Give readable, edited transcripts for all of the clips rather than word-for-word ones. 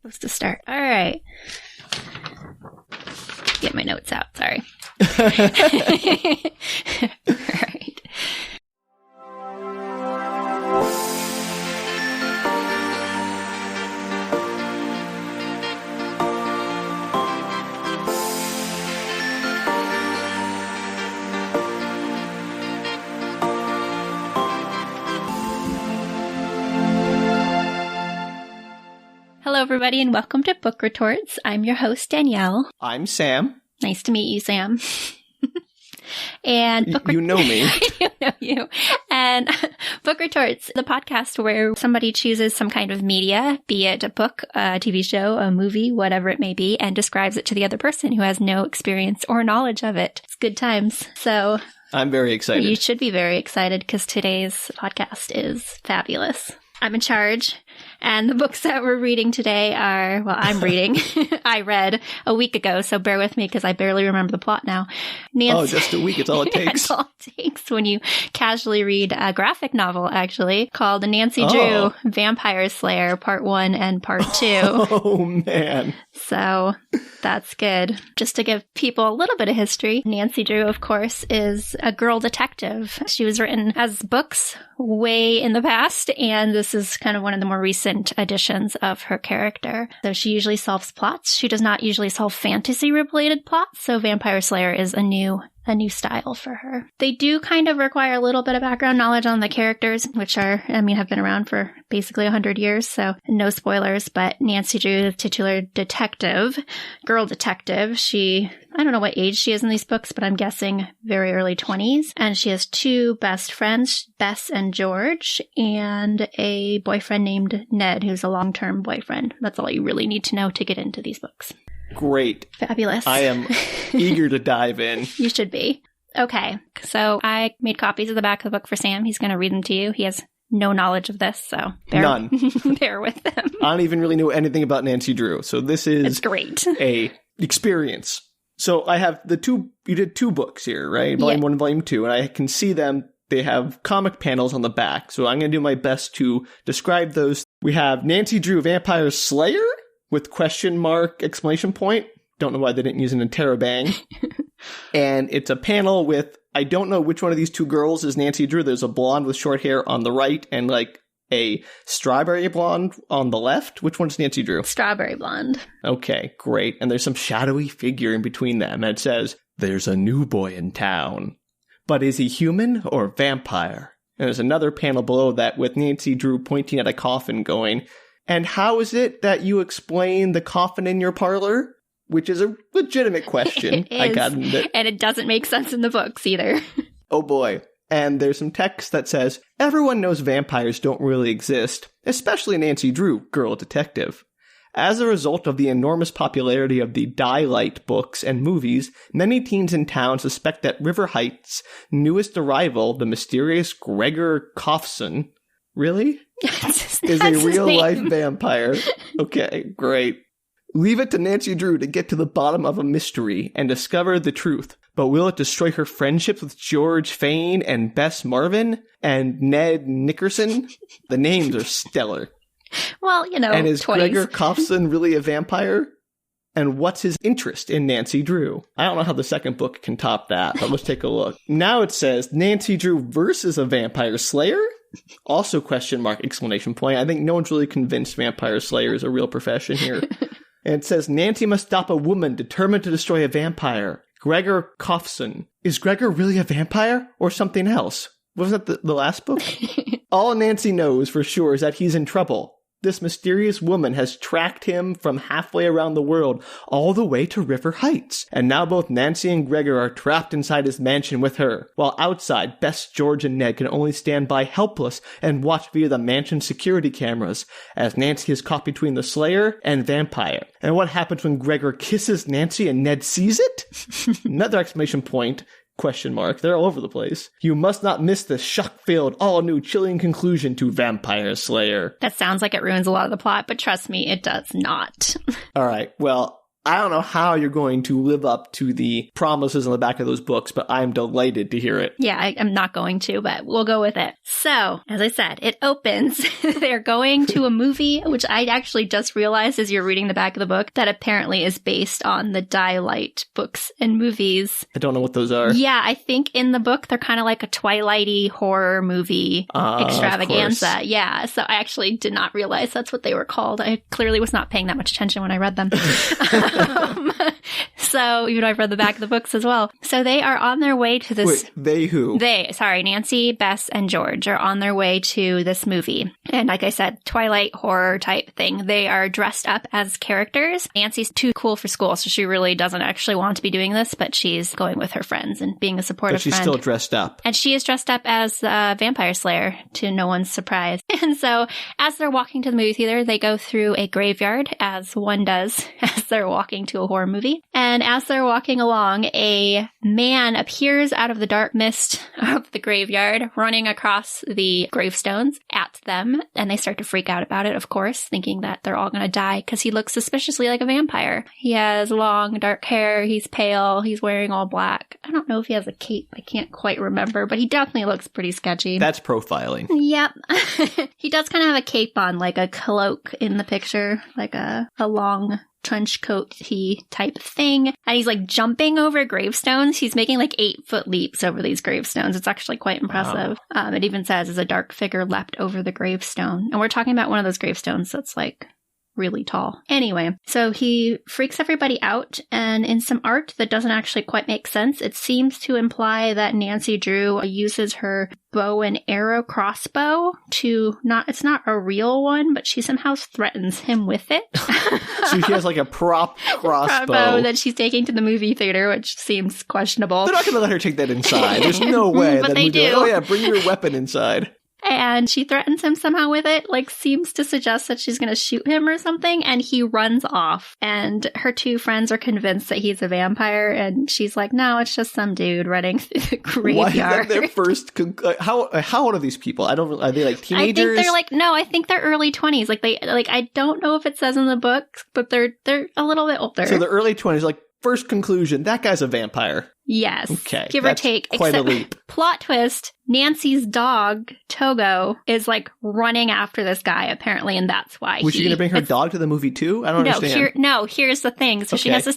Supposed to start. All right. Get my notes out. Sorry. All right. Hello, everybody, and welcome to Book Retorts. I'm your host, Danielle. I'm Sam. Nice to meet you, Sam. And you know me. I do know you. And Book Retorts, the podcast where somebody chooses some kind of media, be it a book, a TV show, a movie, whatever it may be, and describes it to the other person who has no experience or knowledge of it. It's good times. So I'm very excited. You should be very excited because today's podcast is fabulous. I'm in charge, and the books that we're reading today are, well, I'm reading. I read a week ago, so bear with me because I barely remember the plot now. Just a week. It's all it takes. That's all it takes when you casually read a graphic novel, actually, called Nancy Drew, Vampire Slayer, Part 1 and Part 2. Oh, man. So that's good. Just to give people a little bit of history, Nancy Drew, of course, is a girl detective. She was written as books way in the past, and this is kind of one of the more recent editions of her character. So she usually solves plots. She does not usually solve fantasy-related plots, so Vampire Slayer is a new style for her. They do kind of require a little bit of background knowledge on the characters, which have been around for basically 100 years, so no spoilers, but Nancy Drew, the titular detective, girl detective, I don't know what age she is in these books, but I'm guessing very early 20s, and she has two best friends, Bess and George, and a boyfriend named Ned, who's a long-term boyfriend. That's all you really need to know to get into these books. Great. Fabulous. I am eager to dive in. You should be. Okay, so I made copies of the back of the book for Sam. He's going to read them to you. He has no knowledge of this, so none. Bear with him. I don't even really know anything about Nancy Drew, so this is it's great. A experience. So I have you did two books here, right? Volume 1 and Volume 2, and I can see them. They have comic panels on the back, so I'm going to do my best to describe those. We have Nancy Drew, Vampire Slayer, with question mark, exclamation point. Don't know why they didn't use an interrobang. And it's a panel with, I don't know which one of these two girls is Nancy Drew. There's a blonde with short hair on the right and like a strawberry blonde on the left. Which one's Nancy Drew? Strawberry blonde. Okay, great. And there's some shadowy figure in between them. And it says, there's a new boy in town. But is he human or vampire? And there's another panel below that with Nancy Drew pointing at a coffin going, and how is it that you explain the coffin in your parlor? Which is a legitimate question. It is, I got it. And it doesn't make sense in the books either. Oh boy. And there's some text that says, everyone knows vampires don't really exist, especially Nancy Drew, girl detective. As a result of the enormous popularity of the Daylight books and movies, many teens in town suspect that River Heights' newest arrival, the mysterious Gregor Kofson, really? Is a real-life vampire. Okay, great. Leave it to Nancy Drew to get to the bottom of a mystery and discover the truth. But will it destroy her friendships with George Fane and Bess Marvin and Ned Nickerson? The names are stellar. Well, And is 20s. Gregor Kofson really a vampire? And what's his interest in Nancy Drew? I don't know how the second book can top that, but let's take a look. Now it says, Nancy Drew versus a Vampire Slayer? Also question mark, exclamation point. I think no one's really convinced Vampire Slayer is a real profession here. And it says, Nancy must stop a woman determined to destroy a vampire. Gregor Kofson. Is Gregor really a vampire or something else? Wasn't that the last book? All Nancy knows for sure is that he's in trouble. This mysterious woman has tracked him from halfway around the world all the way to River Heights. And now both Nancy and Gregor are trapped inside his mansion with her. While outside, Bess, George, and Ned can only stand by helpless and watch via the mansion security cameras as Nancy is caught between the Slayer and Vampire. And what happens when Gregor kisses Nancy and Ned sees it? Another exclamation point. Question mark. They're all over the place. You must not miss this shock-filled, all-new, chilling conclusion to Vampire Slayer. That sounds like it ruins a lot of the plot, but trust me, it does not. All right. Well, I don't know how you're going to live up to the promises on the back of those books, but I'm delighted to hear it. Yeah, I'm not going to, but we'll go with it. So, as I said, it opens. They're going to a movie, which I actually just realized as you're reading the back of the book, that apparently is based on the Daylight books and movies. I don't know what those are. Yeah, I think in the book, they're kind of like a Twilight-y horror movie extravaganza. Yeah, so I actually did not realize that's what they were called. I clearly was not paying that much attention when I read them. So, even though I've read the back of the books as well. So they are on their way to this... Wait, they who? Nancy, Bess, and George are on their way to this movie. And like I said, Twilight horror type thing. They are dressed up as characters. Nancy's too cool for school, so she really doesn't actually want to be doing this, but she's going with her friends and being a supportive friend. But she's still dressed up. And she is dressed up as a vampire slayer, to no one's surprise. And so, as they're walking to the movie theater, they go through a graveyard, as one does as they're walking to a horror movie. And as they're walking along, a man appears out of the dark mist of the graveyard, running across the gravestones at them. And they start to freak out about it, of course, thinking that they're all going to die because he looks suspiciously like a vampire. He has long, dark hair. He's pale. He's wearing all black. I don't know if he has a cape. I can't quite remember, but he definitely looks pretty sketchy. That's profiling. Yep. He does kind of have a cape on, like a cloak in the picture, like a long trench coat-y type thing. And he's like jumping over gravestones. He's making like 8-foot leaps over these gravestones. It's actually quite impressive. Wow. It even says, as a dark figure leapt over the gravestone. And we're talking about one of those gravestones that's like really tall. Anyway, so he freaks everybody out, and in some art that doesn't actually quite make sense, it seems to imply that Nancy Drew uses her bow and arrow crossbow to it's not a real one, but she somehow threatens him with it. So she has like a prop crossbow that she's taking to the movie theater, which seems questionable. They're not going to let her take that inside. There's no way. But they do. Like, oh yeah, bring your weapon inside. And she threatens him somehow with it, like seems to suggest that she's going to shoot him or something, and he runs off. And her two friends are convinced that he's a vampire, and she's like, no, it's just some dude running through the graveyard. Why is that their first... how old are these people? Are they like teenagers? I think they're early 20s. I don't know if it says in the book, but they're a little bit older. So the early 20s, like, first conclusion, that guy's a vampire. Yes. Okay. Give or take. Quite a leap. Plot twist, Nancy's dog, Togo, is like running after this guy, apparently, and that's why Was she going to bring her dog to the movie too? I don't understand. Here's the thing. So she has this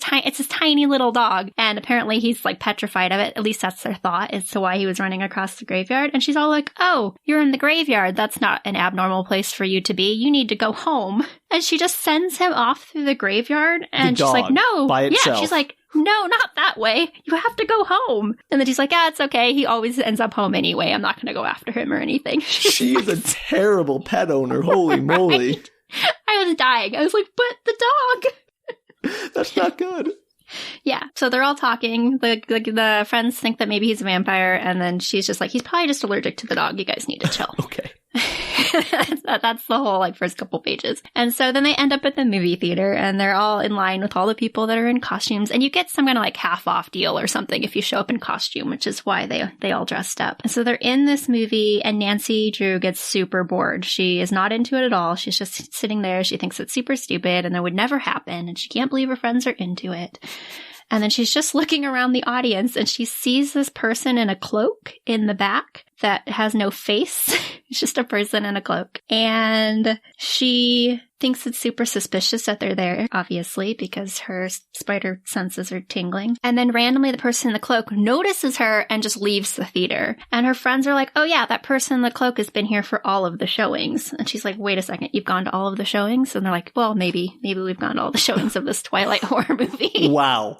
tiny little dog, and apparently he's like petrified of it. At least that's their thought as to why he was running across the graveyard. And she's all like, oh, you're in the graveyard. That's not an abnormal place for you to be. You need to go home. And she just sends him off through the graveyard, and she's like, no. By itself. Yeah, she's like, no, not that way. You have to go home. And then she's like, yeah, it's okay. He always ends up home anyway. I'm not going to go after him or anything. She's a terrible pet owner. Holy moly. Right? I was dying. I was like, but the dog. That's not good. Yeah. So they're all talking. The friends think that maybe he's a vampire. And then she's just like, he's probably just allergic to the dog. You guys need to chill. Okay. That's the whole first couple pages. And so then they end up at the movie theater, and they're all in line with all the people that are in costumes, and you get some kind of half off deal or something if you show up in costume, which is why they all dressed up. And so they're in this movie, and Nancy Drew gets super bored. She is not into it at all. She's just sitting there. She thinks it's super stupid and that would never happen, and she can't believe her friends are into it. And then she's just looking around the audience, and she sees this person in a cloak in the back that has no face. It's just a person in a cloak. And she thinks it's super suspicious that they're there, obviously, because her spider senses are tingling. And then randomly the person in the cloak notices her and just leaves the theater. And her friends are like, oh yeah, that person in the cloak has been here for all of the showings. And she's like, wait a second, you've gone to all of the showings? And they're like, well, maybe we've gone to all the showings of this Twilight horror movie. Wow.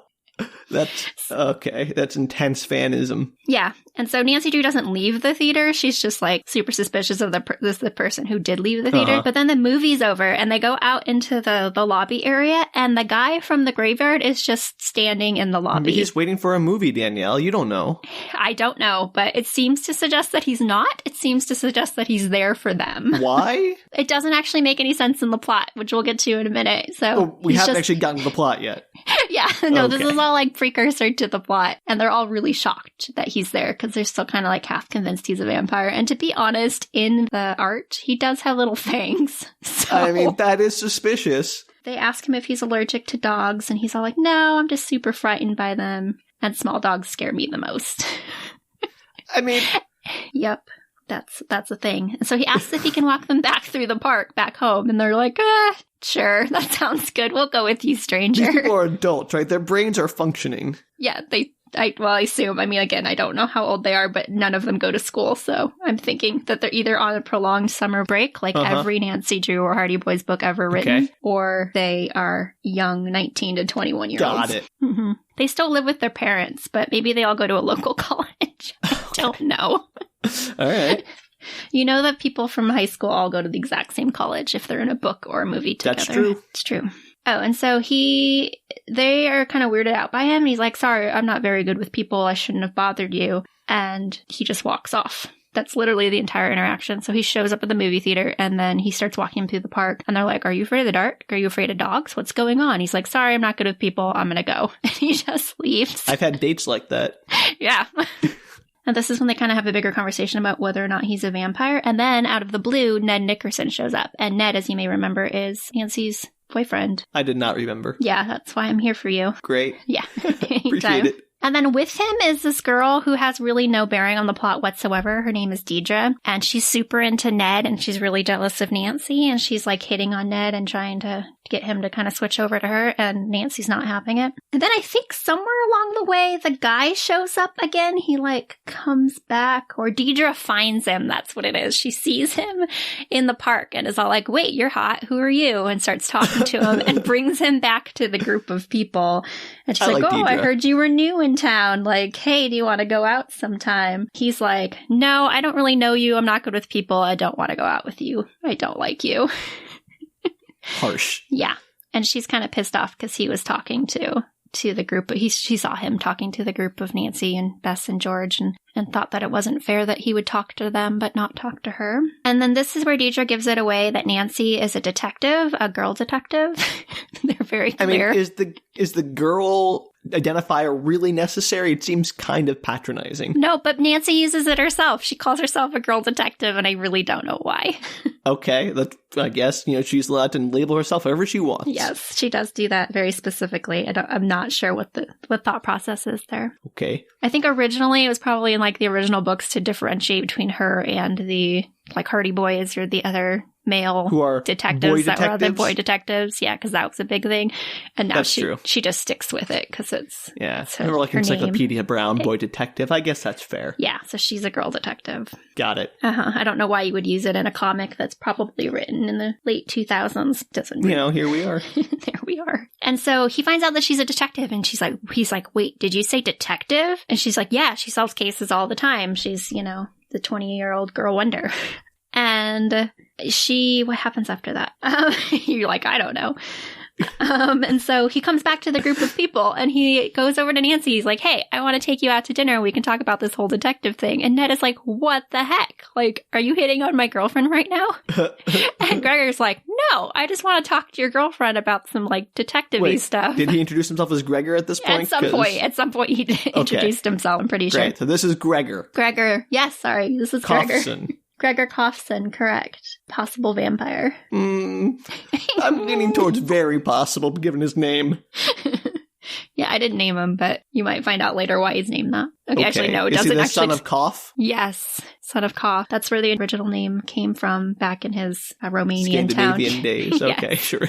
That's okay. That's intense fanism. Yeah. And so Nancy Drew doesn't leave the theater. She's just super suspicious of the person who did leave the theater. But then the movie's over and they go out into the lobby area, and the guy from the graveyard is just standing in the lobby. Maybe he's waiting for a movie, Danielle. You don't know. I don't know, but it seems to suggest that he's not. It seems to suggest that he's there for them. Why? It doesn't actually make any sense in the plot, which we'll get to in a minute. So we haven't actually gotten to the plot yet. Yeah. No, okay. This is all precursor to the plot. And they're all really shocked that he's there because they're still kind of half convinced he's a vampire. And to be honest, in the art, he does have little fangs. So. I mean, that is suspicious. They ask him if he's allergic to dogs, and he's all like, no, I'm just super frightened by them. And small dogs scare me the most. I mean... Yep. That's a thing. And so he asks if he can walk them back through the park back home. And they're like, sure, that sounds good. We'll go with you, stranger. These people are adults, right? Their brains are functioning. Yeah, I assume. I mean, again, I don't know how old they are, but none of them go to school. So I'm thinking that they're either on a prolonged summer break, like every Nancy Drew or Hardy Boys book ever written, or they are young 19 to 21-year-olds. Got it. Mm-hmm. They still live with their parents, but maybe they all go to a local college. I don't know. All right. You know that people from high school all go to the exact same college if they're in a book or a movie together. That's true. It's true. Oh, and so they are kind of weirded out by him. He's like, sorry, I'm not very good with people. I shouldn't have bothered you. And he just walks off. That's literally the entire interaction. So he shows up at the movie theater and then he starts walking through the park. And they're like, are you afraid of the dark? Are you afraid of dogs? What's going on? He's like, sorry, I'm not good with people. I'm going to go. And he just leaves. I've had dates like that. Yeah. And this is when they kind of have a bigger conversation about whether or not he's a vampire. And then out of the blue, Ned Nickerson shows up. And Ned, as you may remember, is Nancy's boyfriend. I did not remember. Yeah, that's why I'm here for you. Great. Yeah. Appreciate it. And then with him is this girl who has really no bearing on the plot whatsoever. Her name is Deidre, and she's super into Ned, and she's really jealous of Nancy, and she's like hitting on Ned and trying to get him to kind of switch over to her, and Nancy's not having it. And then I think somewhere along the way, the guy shows up again. He like comes back, or Deidre finds him. That's what it is. She sees him in the park and is all like, wait, you're hot. Who are you? And starts talking to him and brings him back to the group of people. And she's like, oh, Deidre. I heard you were new in town. Like, hey, do you want to go out sometime? He's like, no, I don't really know you. I'm not good with people. I don't want to go out with you. I don't like you. Harsh. Yeah. And she's kind of pissed off because he was talking to the group. She saw him talking to the group of Nancy and Bess and George and thought that it wasn't fair that he would talk to them but not talk to her. And then this is where Deidre gives it away that Nancy is a detective, a girl detective. They're very clear. I mean, is the girl identifier really necessary? It seems kind of patronizing. No, but Nancy uses it herself. She calls herself a girl detective, and I really don't know why. Okay, I guess, she's allowed to label herself however she wants. Yes, she does do that very specifically. I'm not sure what thought process is there. Okay. I think originally it was probably in like the original books to differentiate between her and the like Hardy Boys or the other male who are detectives that were other boy detectives. Yeah, because that was a big thing. And now she just sticks with it because it's or like Encyclopedia Brown, boy detective. I guess that's fair. Yeah, so she's a girl detective. Got it. I don't know why you would use it in a comic that's probably written in the late 2000s. Doesn't here we are. There we are. And so he finds out that she's a detective, and he's like, wait, did you say detective? And she's like, yeah, she solves cases all the time. She's, the 20-year-old girl wonder. And what happens after that? You're like, I don't know. And so he comes back to the group of people and he goes over to Nancy. He's like, hey, I want to take you out to dinner. We can talk about this whole detective thing. And Ned is like, what the heck? Like, are you hitting on my girlfriend right now? And Gregor's like, no, I just want to talk to your girlfriend about some like detective-y stuff. Did he introduce himself as Gregor at this point? At some point he introduced himself, I'm pretty sure. Great. So this is Gregor. Gregor. Yes, sorry. This is Coffson. Gregor. Gregor Coffson, correct. Possible vampire. I'm leaning towards very possible, given his name. Yeah, I didn't name him, but you might find out later why he's named that. Okay. Actually, no, it doesn't. Is he the son of Koff? Yes, son of Koff. That's where the original name came from back in his Romanian Scandinavian town. days. Okay, sure.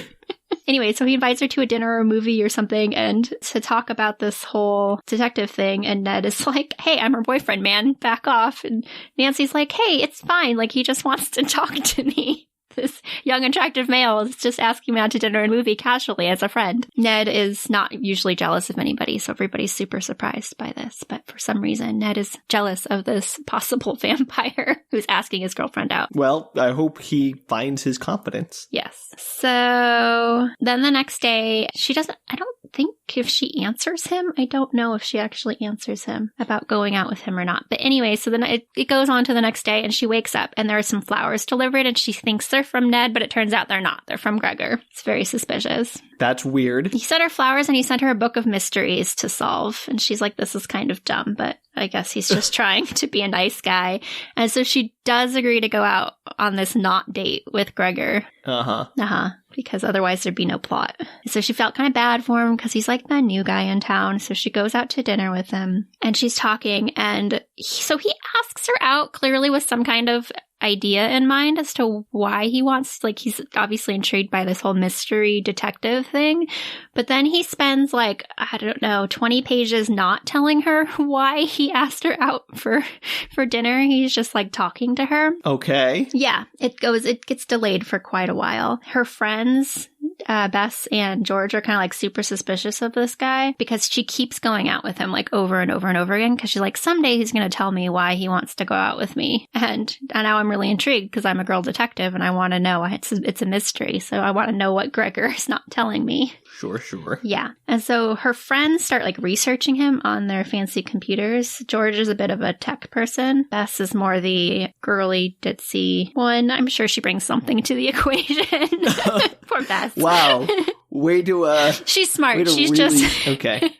Anyway, so he invites her to a dinner or a movie or something and to talk about this whole detective thing. And Ned is like, hey, I'm her boyfriend, man. Back off. And Nancy's like, hey, it's fine. Like, he just wants to talk to me. This young, attractive male is just asking me out to dinner and movie casually as a friend. Ned is not usually jealous of anybody, so everybody's super surprised by this. But for some reason, Ned is jealous of this possible vampire who's asking his girlfriend out. Well, I hope he finds his confidence. Yes. So then the next day, I don't think if she answers him, I don't know if she actually answers him about going out with him or not. But anyway, so then it goes on to the next day and she wakes up and there are some flowers delivered and she thinks they're from Ned, but it turns out they're not. They're from Gregor. It's very suspicious. That's weird. He sent her flowers and he sent her a book of mysteries to solve. And she's like, this is kind of dumb, but I guess he's just trying to be a nice guy. And so she does agree to go out on this not date with Gregor. because otherwise there'd be no plot. So she felt kind of bad for him because he's like the new guy in town. So she goes out to dinner with him and she's talking. And so he asks her out clearly with some kind of idea in mind as to why he wants, like, he's obviously intrigued by this whole mystery detective thing. But then he spends like, I don't know, 20 pages not telling her why he asked her out for dinner. He's just like talking to her. Okay. Yeah, it gets delayed for quite a while. Her friends, Bess and George, are kind of like super suspicious of this guy because she keeps going out with him like over and over and over again because she's like, someday he's going to tell me why he wants to go out with me. And now I'm really intrigued because I'm a girl detective and I want to know. It's a mystery. So I want to know what Gregor is not telling me. Sure. Yeah. And so her friends start like researching him on their fancy computers. George is a bit of a tech person. Bess is more the girly, ditzy one. I'm sure she brings something to the equation. Poor Bess. Wow. Way to she's smart. She's really... just okay.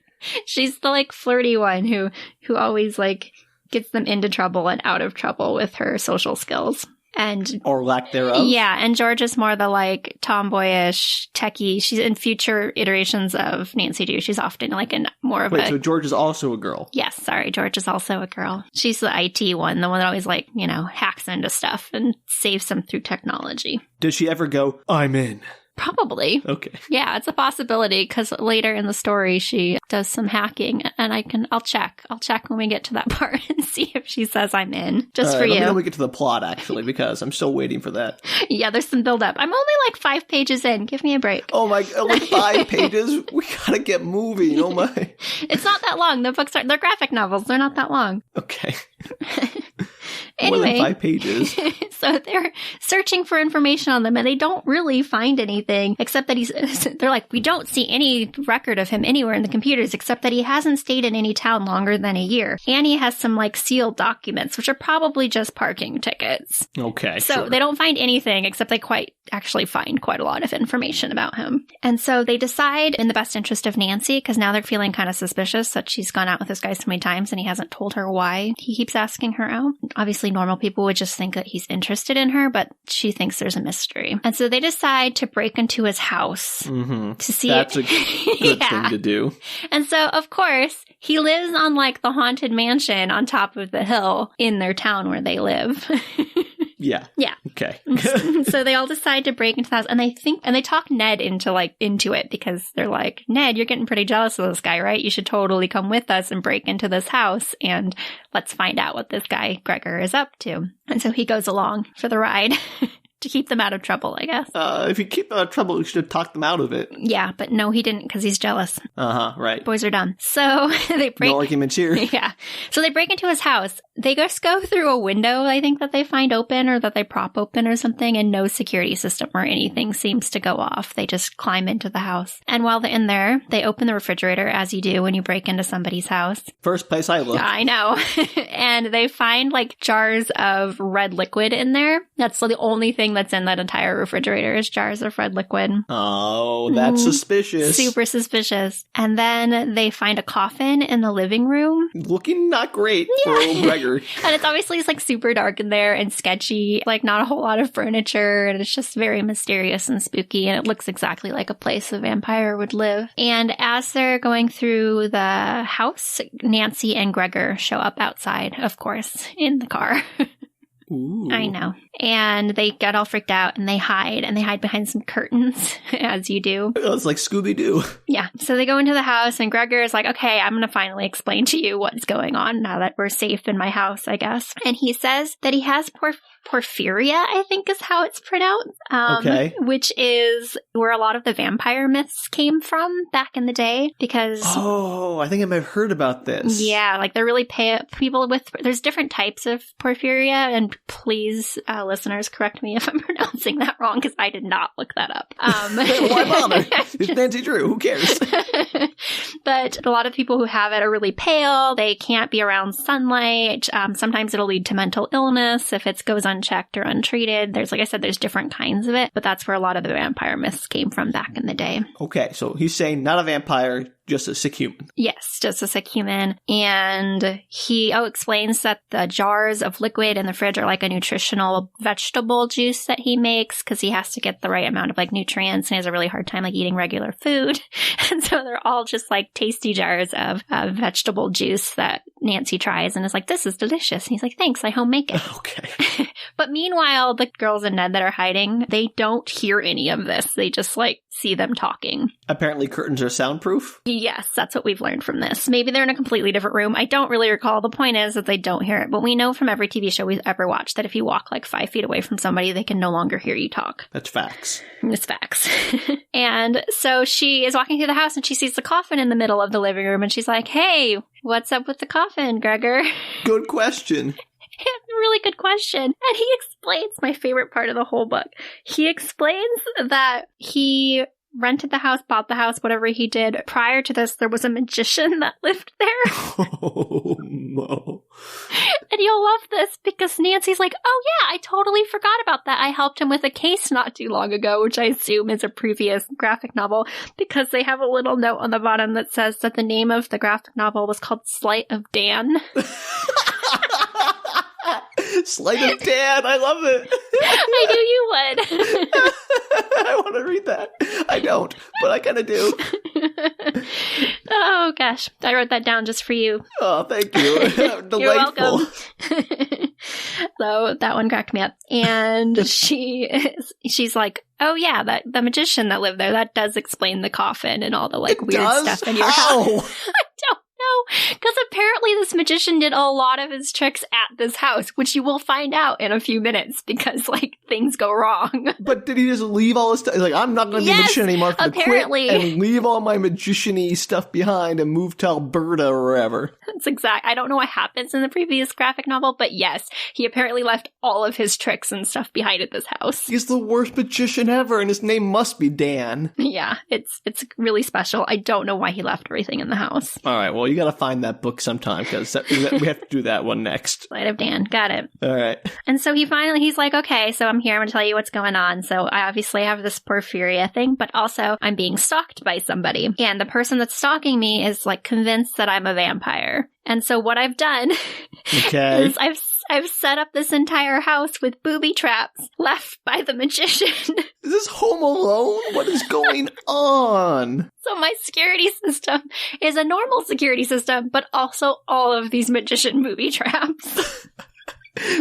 She's the like flirty one who always like gets them into trouble and out of trouble with her social skills. And or lack thereof. Yeah, and George is more the like tomboyish, techie. She's in future iterations of Nancy Drew. She's often like more of a... Wait, so George is also a girl? Yes, sorry, George is also a girl. She's the IT one, the one that always like, hacks into stuff and saves them through technology. Does she ever go, I'm in? Probably. Okay. Yeah, it's a possibility because later in the story she does some hacking, and I'll check when we get to that part and see if she says I'm in. Just for you. Let me know when we get to the plot actually, because I'm still waiting for that. Yeah, there's some build up. I'm only like 5 pages in. Give me a break. Oh my, like 5 pages? We gotta get moving. Oh my. It's not that long. The books they're graphic novels. They're not that long. Okay. Anyway, more than 5 pages. So they're searching for information on them and they don't really find anything except that they're like, we don't see any record of him anywhere in the computers except that he hasn't stayed in any town longer than a year. And he has some like sealed documents, which are probably just parking tickets. Okay. So sure. They don't find anything except they actually find quite a lot of information about him. And so they decide in the best interest of Nancy, because now they're feeling kind of suspicious that she's gone out with this guy so many times and he hasn't told her why he keeps asking her out. Obviously, normal people would just think that he's interested in her, but she thinks there's a mystery. And so they decide to break into his house to see. That's a good thing to do. And so, of course, he lives on like the haunted mansion on top of the hill in their town where they live. Yeah. Okay. So they all decide to break into the house, and they talk Ned into it because they're like, Ned, you're getting pretty jealous of this guy, right? You should totally come with us and break into this house, and let's find out what this guy Gregor is up to. And so he goes along for the ride. To keep them out of trouble, I guess. If you keep them out of trouble, you should have talked them out of it. Yeah, but no, he didn't because he's jealous. Right. Boys are dumb. So they break... No arguments here. Yeah. So they break into his house. They just go through a window, I think, that they find open or that they prop open or something, and no security system or anything seems to go off. They just climb into the house. And while they're in there, they open the refrigerator, as you do when you break into somebody's house. First place I look. I know. And they find, like, jars of red liquid in there. That's the only thing that's in that entire refrigerator is jars of red liquid. Oh, that's suspicious. Super suspicious. And then they find a coffin in the living room. Looking not great for old Gregor. And it's obviously like super dark in there and sketchy, like not a whole lot of furniture, and it's just very mysterious and spooky, and it looks exactly like a place a vampire would live. And as they're going through the house, Nancy and Gregor show up outside, of course, in the car. Ooh. I know. And they get all freaked out and they hide behind some curtains, as you do. It's like Scooby-Doo. Yeah. So they go into the house and Gregor is like, okay, I'm going to finally explain to you what's going on now that we're safe in my house, I guess. And he says that he has porphyria, I think is how it's pronounced. Okay. Which is where a lot of the vampire myths came from back in the day because... Oh, I think I might have heard about this. Yeah, like they're really people with... There's different types of porphyria, and please, listeners, correct me if I'm pronouncing that wrong because I did not look that up. Why bother? It's Nancy Drew. Who cares? But a lot of people who have it are really pale. They can't be around sunlight. Sometimes it'll lead to mental illness if it goes unchecked or untreated. There's, like I said, there's different kinds of it, but that's where a lot of the vampire myths came from back in the day. Okay, so he's saying not a vampire, just a sick human. Yes, just a sick human. And he explains that the jars of liquid in the fridge are like a nutritional vegetable juice that he makes because he has to get the right amount of like nutrients, and he has a really hard time like eating regular food. And so they're all just like tasty jars of vegetable juice that Nancy tries and is like, this is delicious. And he's like, thanks, I home make it. Okay. But meanwhile, the girls and Ned that are hiding, they don't hear any of this. They just like see them talking. Apparently curtains are soundproof. Yes, that's what we've learned from this. Maybe they're in a completely different room. I don't really recall. The point is that they don't hear it. But we know from every TV show we've ever watched that if you walk like 5 feet away from somebody, they can no longer hear you talk. That's facts. It's facts. And so she is walking through the house and she sees the coffin in the middle of the living room. And she's like, hey, what's up with the coffin, Gregor? Good question. Really good question. And he explains my favorite part of the whole book. He explains that he rented the house, bought the house, whatever he did. Prior to this, there was a magician that lived there. Oh, no. And you'll love this because Nancy's like, oh yeah, I totally forgot about that. I helped him with a case not too long ago, which I assume is a previous graphic novel, because they have a little note on the bottom that says that the name of the graphic novel was called Sleight of Dan. Sleight of Dan, I love it. I knew you would. I want to read that. I don't, but I kind of do. Oh, gosh. I wrote that down just for you. Oh, thank you. Delightful. You're welcome. So that one cracked me up. And she's like, oh, yeah, that the magician that lived there, that does explain the coffin and all the like weird stuff in your house. I don't know, because apparently this magician did a lot of his tricks at this house, which you will find out in a few minutes because like things go wrong. But did he just leave all his stuff? Like, I'm not going to be a magician anymore. Apparently, and leave all my magician-y stuff behind and move to Alberta or wherever. That's exact. I don't know what happens in the previous graphic novel, but yes, he apparently left all of his tricks and stuff behind at this house. He's the worst magician ever, and his name must be Dan. Yeah, it's really special. I don't know why he left everything in the house. All right, well, you got to find that book sometime because we have to do that one next. Sleight of Dan. Got it. All right. And so he's like, okay, so I'm here. I'm going to tell you what's going on. So I obviously have this porphyria thing, but also I'm being stalked by somebody. And the person that's stalking me is like convinced that I'm a vampire. And so what I've done is I've set up this entire house with booby traps left by the magician. Is this Home Alone? What is going on? So my security system is a normal security system, but also all of these magician booby traps.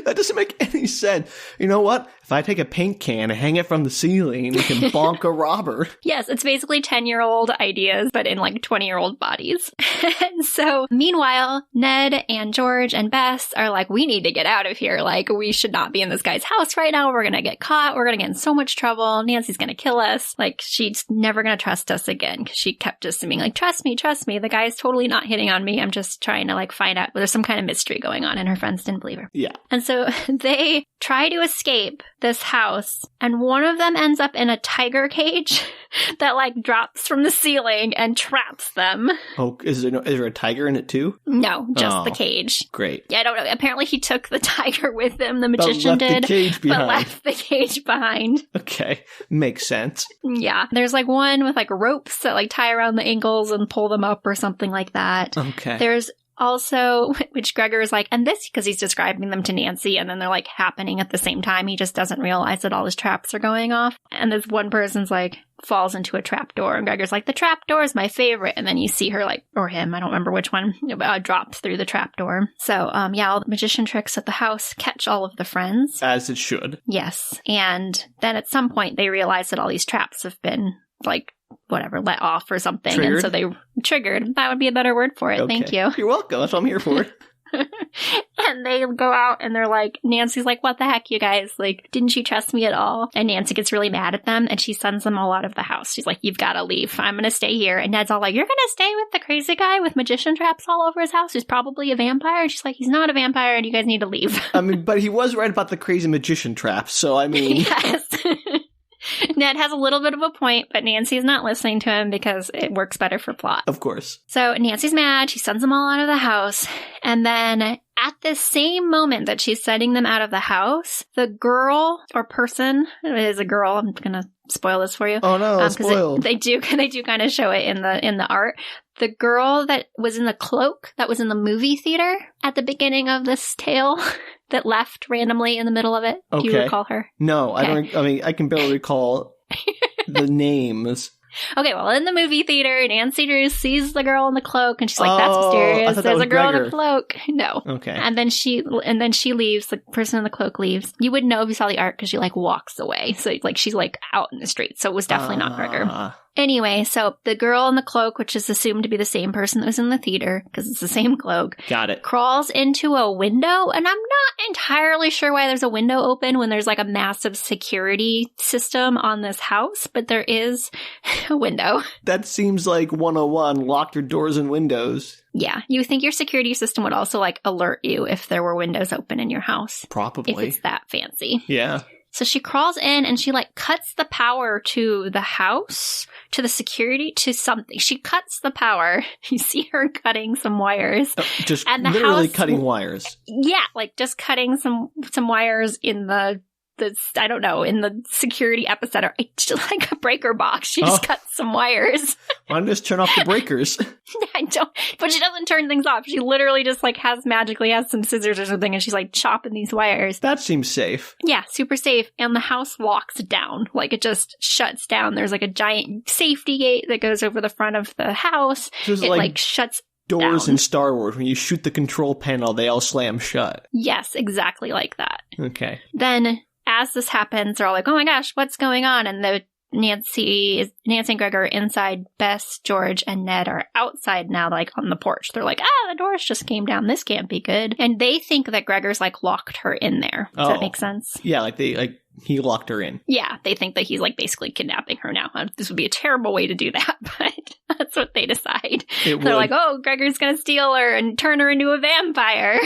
That doesn't make any sense. You know what? If I take a paint can and hang it from the ceiling, we can bonk a robber. Yes, it's basically 10-year-old ideas, but in like 20-year-old bodies. And so, meanwhile, Ned and George and Bess are like, we need to get out of here. Like, we should not be in this guy's house right now. We're going to get caught. We're going to get in so much trouble. Nancy's going to kill us. Like, she's never going to trust us again because she kept just being like, trust me. The guy's totally not hitting on me. I'm just trying to like find out. There's some kind of mystery going on, and her friends didn't believe her. Yeah. And so they try to escape this house, and one of them ends up in a tiger cage that like drops from the ceiling and traps them. Oh, is there a tiger in it too? No, just the cage. Great. Yeah, I don't know. Apparently he took the tiger with him, the magician but left the cage behind. Okay, makes sense. Yeah. There's like one with like ropes that like tie around the ankles and pull them up or something like that. Okay. There's also, which Gregor is like, and this because he's describing them to Nancy, and then they're like happening at the same time. He just doesn't realize that all his traps are going off. And this one person's like falls into a trap door, and Gregor's like, the trap door is my favorite. And then you see her like, or him, I don't remember which one, dropped through the trap door. So, yeah, all the magician tricks at the house catch all of the friends. As it should. Yes. And then at some point they realize that all these traps have been like, whatever, let off or something. Triggered? And so they triggered. That would be a better word for it. Okay. Thank you. You're welcome. That's what I'm here for. And they go out and they're like, Nancy's like, what the heck, you guys? Like, didn't you trust me at all? And Nancy gets really mad at them and she sends them all out of the house. She's like, you've got to leave. I'm going to stay here. And Ned's all like, you're going to stay with the crazy guy with magician traps all over his house who's probably a vampire? And she's like, he's not a vampire and you guys need to leave. I mean, but he was right about the crazy magician traps. So, I mean. Yes. Ned has a little bit of a point, but Nancy's not listening to him because it works better for plot. Of course. So Nancy's mad. She sends them all out of the house. And then at the same moment that she's sending them out of the house, the girl or person, it is a girl, I'm going to spoil this for you. Oh no, spoiled. They do kind of show it in the art. the girl that was in the cloak that was in the movie theater at the beginning of this tale that left randomly in the middle of it. Do you recall her? No, okay. I can barely recall the names. Okay, well, in the movie theater, Nancy Drew sees the girl in the cloak, and she's like, "That's mysterious. There's a girl in the cloak." No. Okay. And then she leaves. The person in the cloak leaves. You wouldn't know if you saw the art because she like walks away. So like she's like out in the street. So it was definitely not Gregor. Anyway, so the girl in the cloak, which is assumed to be the same person that was in the theater because it's the same cloak, got it, crawls into a window, and I'm not entirely sure why there's a window open when there's like a massive security system on this house, but there is a window. That seems like 101, lock your doors and windows. Yeah, you think your security system would also like alert you if there were windows open in your house. Probably. If it's that fancy. Yeah. So she crawls in and she like cuts the power to the house, to the security, to something. She cuts the power. You see her cutting some wires. Just and literally cutting wires. Yeah, like just cutting some wires in the I don't know, in the security epicenter. It's just like a breaker box. She just cuts some wires. Why don't you just turn off the breakers? But she doesn't turn things off. She literally just like magically has some scissors or something and she's like chopping these wires. That seems safe. Yeah, super safe. And the house locks down. Like it just shuts down. There's like a giant safety gate that goes over the front of the house. It like shuts doors down. In Star Wars. When you shoot the control panel, they all slam shut. Yes, exactly like that. Okay. Then as this happens, they're all like, "Oh my gosh, what's going on?" And Nancy and Greg are inside. Bess, George, and Ned are outside now, like on the porch. They're like, the doors just came down. This can't be good. And they think that Gregor's like locked her in there. Does that make sense? Yeah, he locked her in. Yeah, they think that he's like basically kidnapping her now. This would be a terrible way to do that, but that's what they decide. They're like, Gregor's going to steal her and turn her into a vampire.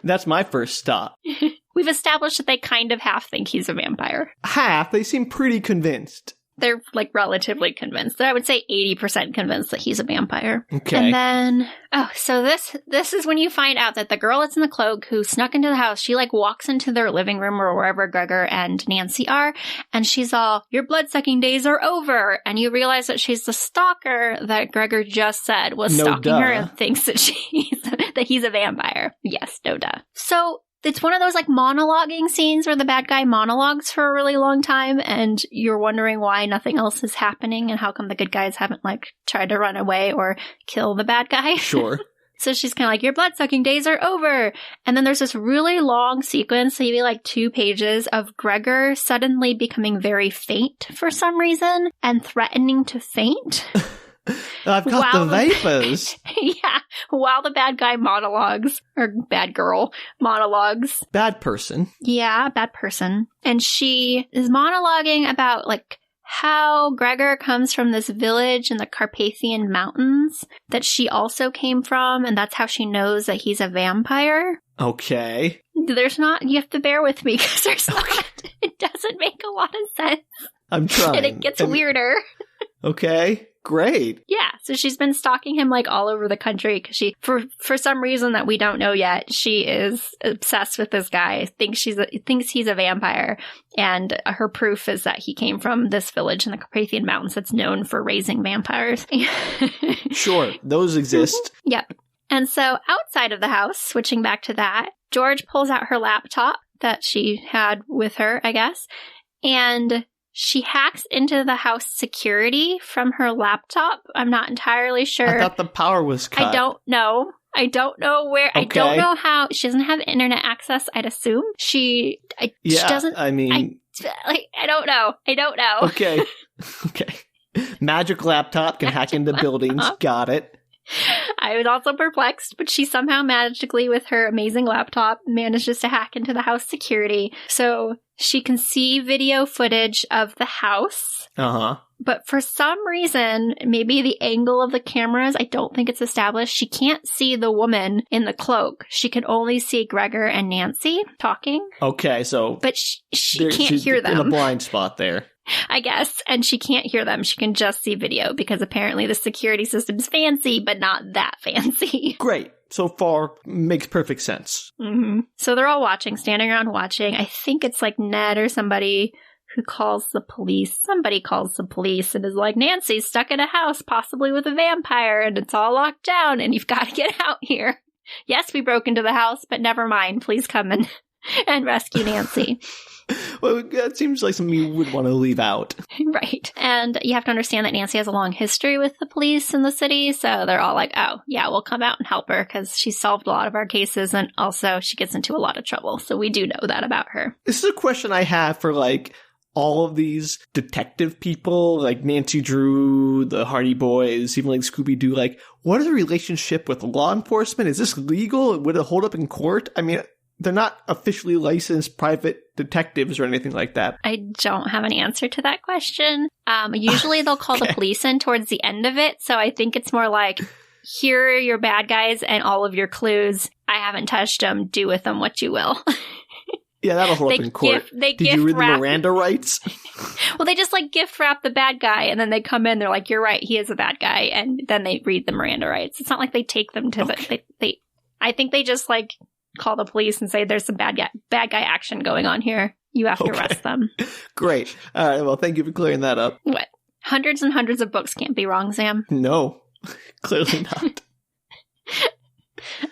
That's my first stop. We've established that they kind of half think he's a vampire. Half? They seem pretty convinced. They're like relatively convinced. I would say 80% convinced that he's a vampire. Okay. And then, so this is when you find out that the girl that's in the cloak who snuck into the house, she like walks into their living room or wherever Gregor and Nancy are, and she's all, "Your blood-sucking days are over." And you realize that she's the stalker that Gregor just said was stalking her and thinks that that he's a vampire. Yes, no duh. So it's one of those like monologuing scenes where the bad guy monologues for a really long time and you're wondering why nothing else is happening and how come the good guys haven't like tried to run away or kill the bad guy. Sure. So she's kind of like, "Your blood-sucking days are over." And then there's this really long sequence, maybe like 2 pages, of Gregor suddenly becoming very faint for some reason and threatening to faint. I've got the vapors. Yeah, while the bad guy monologues, or bad girl monologues. Bad person. Yeah, bad person. And she is monologuing about like how Gregor comes from this village in the Carpathian Mountains that she also came from, and that's how she knows that he's a vampire. Okay. You have to bear with me because it doesn't make a lot of sense. I'm trying. And it gets weirder. Okay. Great. Yeah, so she's been stalking him like all over the country because for some reason that we don't know yet, she is obsessed with this guy. Thinks he's a vampire, and her proof is that he came from this village in the Carpathian Mountains that's known for raising vampires. Sure, those exist. Yep. And so outside of the house, switching back to that, George pulls out her laptop that she had with her, I guess, and she hacks into the house security from her laptop. I'm not entirely sure. I thought the power was cut. I don't know where. Okay. I don't know how. She doesn't have internet access, I'd assume. She doesn't. I mean, I don't know. Okay. Okay. Magic laptop can hack into buildings. Got it. I was also perplexed, but she somehow magically, with her amazing laptop, manages to hack into the house security. So she can see video footage of the house. Uh-huh. But for some reason, maybe the angle of the cameras, I don't think it's established. She can't see the woman in the cloak. She can only see Gregor and Nancy talking. Okay, so... But she can't hear them. In a blind spot there. I guess. And she can't hear them. She can just see video because apparently the security system's fancy, but not that fancy. Great. So far, makes perfect sense. Mm-hmm. So they're all watching, standing around watching. I think it's like Ned or somebody who calls the police. Somebody calls the police and is like, Nancy's stuck in a house, possibly with a vampire, and it's all locked down, and you've got to get out here. Yes, we broke into the house, but never mind. Please come and rescue Nancy. Well, that seems like something you would want to leave out. Right. And you have to understand that Nancy has a long history with the police in the city, so they're all like, oh, yeah, we'll come out and help her because she solved a lot of our cases, and also she gets into a lot of trouble. So we do know that about her. This is a question I have for, like, all of these detective people, like Nancy Drew, the Hardy Boys, even like Scooby-Doo. Like, what is the relationship with law enforcement? Is this legal? Would it hold up in court? I mean, they're not officially licensed private detectives or anything like that. I don't have an answer to that question. Usually they'll call the police in towards the end of it. So I think it's more like, here are your bad guys and all of your clues. I haven't touched them. Do with them what you will. Yeah, that'll hold up in court. Did you read the Miranda rights? Well, they just like gift wrap the bad guy, and then they come in. They're like, "You're right, he is a bad guy," and then they read the Miranda rights. It's not like they take them to the. I think they just like call the police and say, "There's some bad guy action going on here. You have to arrest them." Great. All right. Well, thank you for clearing that up. What? Hundreds and hundreds of books can't be wrong, Sam. No, clearly not.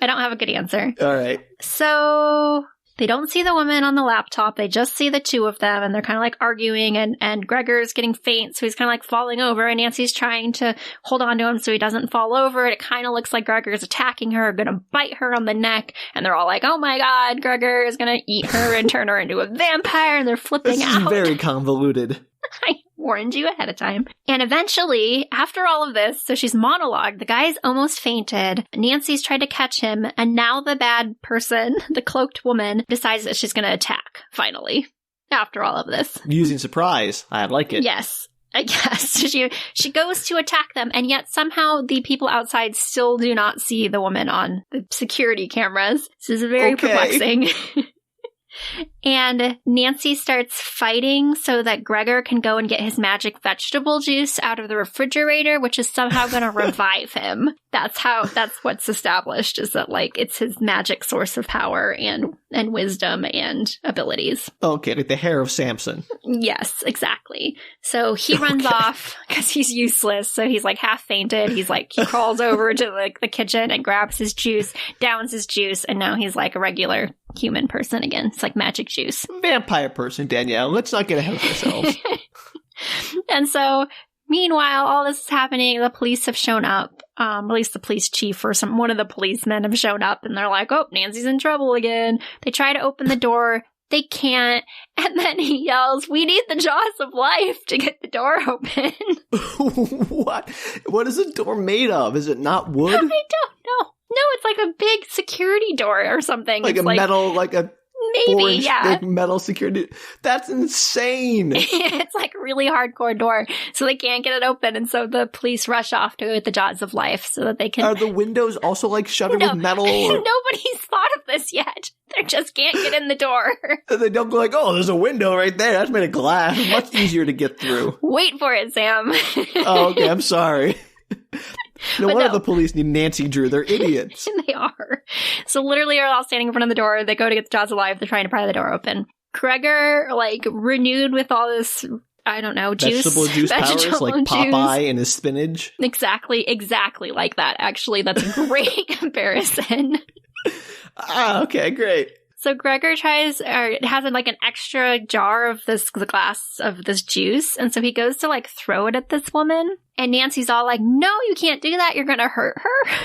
I don't have a good answer. All right. So they don't see the woman on the laptop. They just see the two of them, and they're kind of like arguing, and Gregor's getting faint, so he's kind of like falling over, and Nancy's trying to hold on to him so he doesn't fall over. It kind of looks like Gregor's attacking her, gonna bite her on the neck, and they're all like, oh my god, Gregor is gonna eat her and turn her into a vampire, and they're flipping out. This is very convoluted. I warned you ahead of time. And eventually, after all of this, so she's monologued, the guy's almost fainted, Nancy's tried to catch him, and now the bad person, the cloaked woman, decides that she's going to attack, finally, after all of this. Using surprise. I like it. Yes, I guess. She goes to attack them, and yet somehow the people outside still do not see the woman on the security cameras. This is very perplexing. And Nancy starts fighting so that Gregor can go and get his magic vegetable juice out of the refrigerator, which is somehow going to revive him. That's what's established, is that like it's his magic source of power and wisdom and abilities. Okay, like the hair of Samson. Yes, exactly. So he runs off because he's useless. So he's like half fainted. He crawls over to like the kitchen and grabs his juice, downs his juice, and now he's like a regular human person again. It's like magic juice. Vampire person, Danielle. Let's not get ahead of ourselves. And so, meanwhile, all this is happening. The police have shown up. At least the police chief or one of the policemen have shown up, and they're like, oh, Nancy's in trouble again. They try to open the door. They can't. And then he yells, we need the jaws of life to get the door open. What? What is the door made of? Is it not wood? I don't know. No, it's like a big security door or something. Like it's metal, like a maybe, yeah. Big metal security. That's insane. It's like a really hardcore door. So they can't get it open. And so the police rush off to get the jaws of life so that they can... Are the windows also like shuttered with metal? Or... Nobody's thought of this yet. They just can't get in the door. They don't go like, oh, there's a window right there. That's made of glass. Much easier to get through. Wait for it, Sam. Oh, okay. I'm sorry. No wonder the police need Nancy Drew. They're idiots. They are. So literally are all standing in front of the door. They go to get the jaws alive. They're trying to pry the door open. Gregor, like, renewed with all this, I don't know, juice. Vegetable juice powers, like Popeye and his spinach. Exactly like that. Actually, that's a great comparison. Okay, great. So Gregor has like an extra jar of the glass of this juice. And so he goes to like throw it at this woman. And Nancy's all like, no, you can't do that. You're going to hurt her.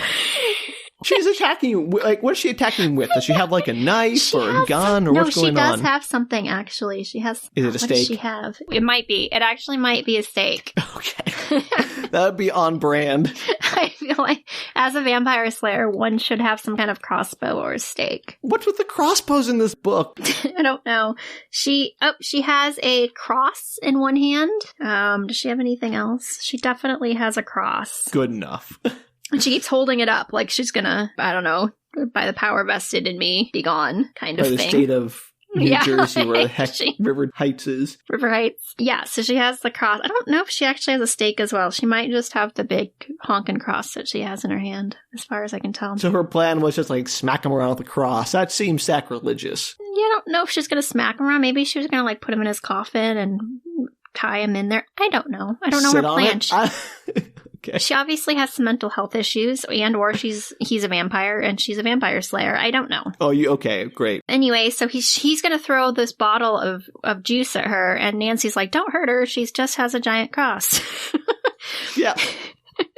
She's attacking, like, what is she attacking with? Does she have like a knife or a gun or what's going on? No, she does have something actually. She has. Is it a steak? What does she have? It might be. It actually might be a steak. Okay. That would be on brand. I feel like as a vampire slayer, one should have some kind of crossbow or a stake. What's with the crossbows in this book? I don't know. She has a cross in one hand. Does she have anything else? She definitely has a cross. Good enough. And she keeps holding it up like she's gonna, I don't know, by the power vested in me, be gone, kind of thing. By the state of New Jersey, where the heck River Heights is. River Heights. Yeah, so she has the cross. I don't know if she actually has a stake as well. She might just have the big honking cross that she has in her hand, as far as I can tell. So her plan was just like smack him around with the cross. That seems sacrilegious. You don't know if she's going to smack him around. Maybe she was going to like put him in his coffin and tie him in there. I don't know. I don't know her plan. Okay. She obviously has some mental health issues, and or he's a vampire and she's a vampire slayer. I don't know. Oh, okay, great. Anyway, so he's going to throw this bottle of juice at her, and Nancy's like, don't hurt her. She just has a giant cross. Yeah.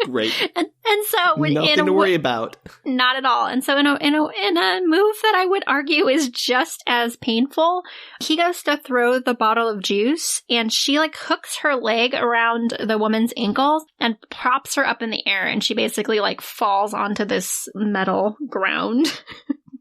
Great. And so nothing to worry about. Not at all. And so in a move that I would argue is just as painful, he goes to throw the bottle of juice, and she like hooks her leg around the woman's ankles and props her up in the air, and she basically like falls onto this metal ground.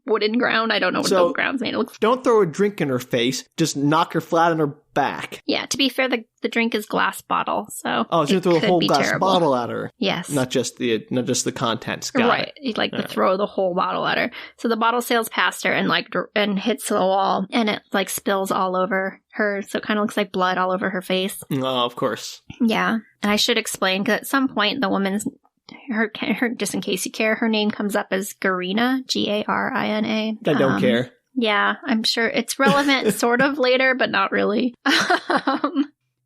Wooden ground. I don't know what the ground's made. Don't throw a drink in her face. Just knock her flat on her back. Yeah, to be fair, the drink is glass bottle, so she's gonna throw a whole glass bottle at her. Yes, not just the contents. Got it. Like to throw the whole bottle at her. So the bottle sails past her and hits the wall, and it like spills all over her. So it kind of looks like blood all over her face. Oh, of course. Yeah, and I should explain because at some point the woman's. Her, just in case you care, her name comes up as Garina, Garina. I don't care. Yeah, I'm sure it's relevant sort of later, but not really.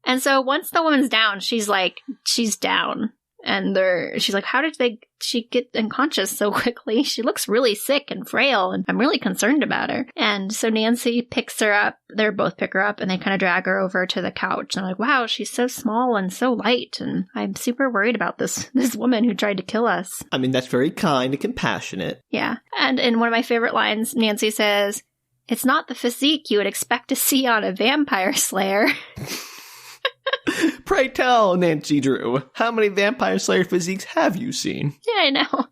And so once the woman's down, she's down. And she's like, how did she get unconscious so quickly? She looks really sick and frail, and I'm really concerned about her. And so Nancy picks her up. They both pick her up, and they kind of drag her over to the couch. And I'm like, wow, she's so small and so light. And I'm super worried about this woman who tried to kill us. I mean, that's very kind and compassionate. Yeah. And in one of my favorite lines, Nancy says, it's not the physique you would expect to see on a vampire slayer. Pray tell, Nancy Drew, how many Vampire Slayer physiques have you seen? Yeah, I know.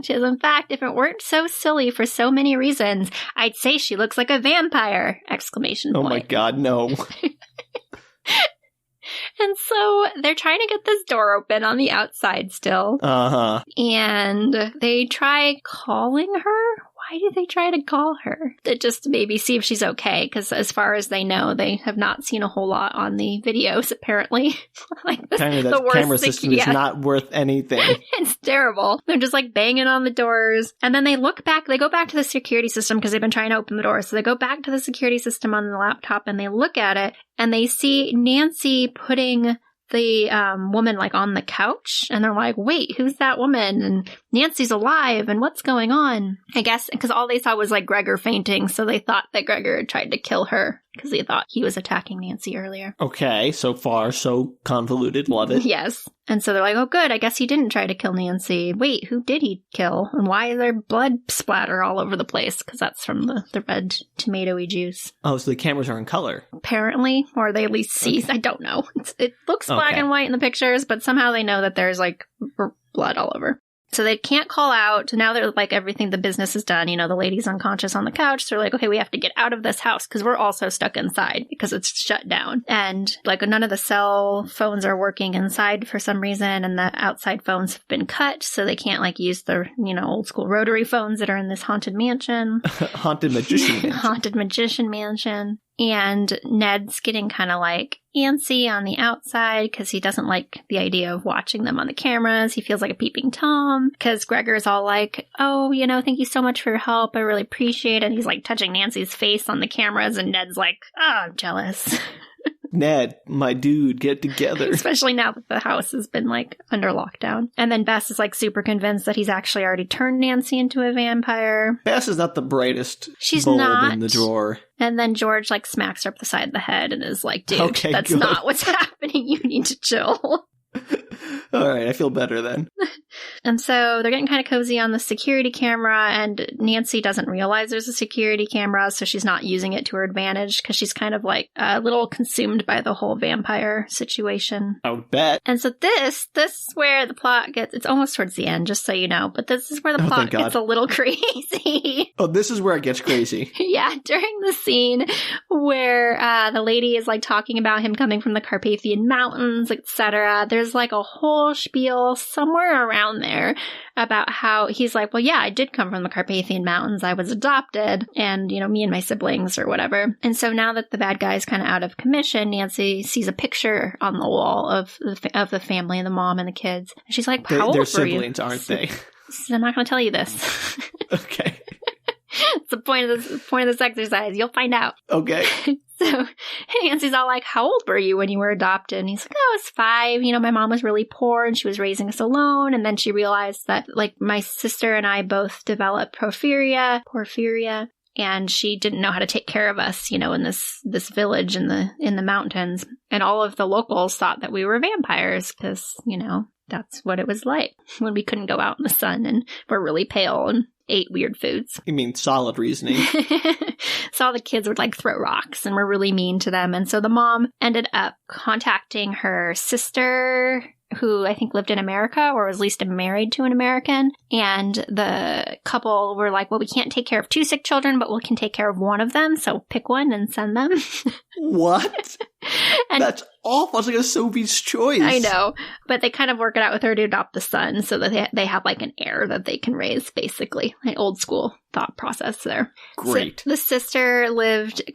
In fact, if it weren't so silly for so many reasons, I'd say she looks like a vampire! Exclamation point. Oh my god, no. And so they're trying to get this door open on the outside still. Uh-huh. And they try calling her. Why do they try to call her? Just to maybe see if she's okay, because as far as they know, they have not seen a whole lot on the videos, apparently. Like the camera system is not worth anything. It's terrible. They're just like banging on the doors. And then they go back to the security system because they've been trying to open the door. So they go back to the security system on the laptop and they look at it and they see Nancy putting the woman like on the couch, and they're like, wait, who's that woman? And Nancy's alive, and what's going on? I guess because all they saw was like Gregor fainting, so they thought that Gregor had tried to kill her because they thought he was attacking Nancy earlier. Okay, so far so convoluted. Love it. Yes. And so they're like, oh good, I guess he didn't try to kill Nancy. Wait, who did he kill? And why is there blood splatter all over the place? Because that's from the red tomatoey juice. Oh, so the cameras are in color. Apparently, or they at least see. Okay. I don't know. It looks black and white in the pictures, but somehow they know that there's like blood all over. So they can't call out. Now they're like, everything, the business is done. You know, the lady's unconscious on the couch. So they're like, okay, we have to get out of this house because we're also stuck inside because it's shut down. And like none of the cell phones are working inside for some reason. And the outside phones have been cut. So they can't like use the, old school rotary phones that are in this haunted mansion. Haunted magician mansion. Haunted magician mansion. And Ned's getting kind of like antsy on the outside because he doesn't like the idea of watching them on the cameras. He feels like a peeping Tom because Gregor's all like, oh, thank you so much for your help. I really appreciate it. And he's like touching Nancy's face on the cameras. And Ned's like, oh, I'm jealous. Ned, my dude, get together. Especially now that the house has been like under lockdown. And then Bess is like super convinced that he's actually already turned Nancy into a vampire. Bess is not the brightest She's bulb not. in the drawer. And then George like smacks her up the side of the head and is like, dude, that's not what's happening. You need to chill. All right, I feel better then. And so they're getting kind of cozy on the security camera, and Nancy doesn't realize there's a security camera, so she's not using it to her advantage because she's kind of like a little consumed by the whole vampire situation. I would bet. And so this is where the plot gets, it's almost towards the end, just so you know, but this is where the plot gets a little crazy. Oh, this is where it gets crazy. Yeah, during the scene where the lady is like talking about him coming from the Carpathian Mountains, etc., there's like a whole spiel somewhere around there about how he's like, well, yeah, I did come from the Carpathian Mountains. I was adopted, and, me and my siblings or whatever. And so now that the bad guy is kind of out of commission, Nancy sees a picture on the wall of the family, the mom and the kids. And she's like, how old were you? They're siblings, aren't they? I'm not going to tell you this. Okay. the point of this exercise. You'll find out. Okay. So Nancy's all like, how old were you when you were adopted? And he's like, oh, I was 5. You know, my mom was really poor and she was raising us alone. And then she realized that, like, my sister and I both developed porphyria. And she didn't know how to take care of us, you know, in this village in the mountains. And all of the locals thought that we were vampires because, you know, that's what it was like when we couldn't go out in the sun and were really pale and ate weird foods. You mean solid reasoning. So all the kids would like throw rocks and were really mean to them. And so the mom ended up contacting her sister, who I think lived in America or was at least married to an American. And the couple were like, well, we can't take care of 2 sick children, but we can take care of one of them. So pick one and send them. What? And that's awful. It's like a Sophie's choice. I know. But they kind of work it out with her to adopt the son so that they have like an heir that they can raise, basically. An old school thought process there. Great. So the sister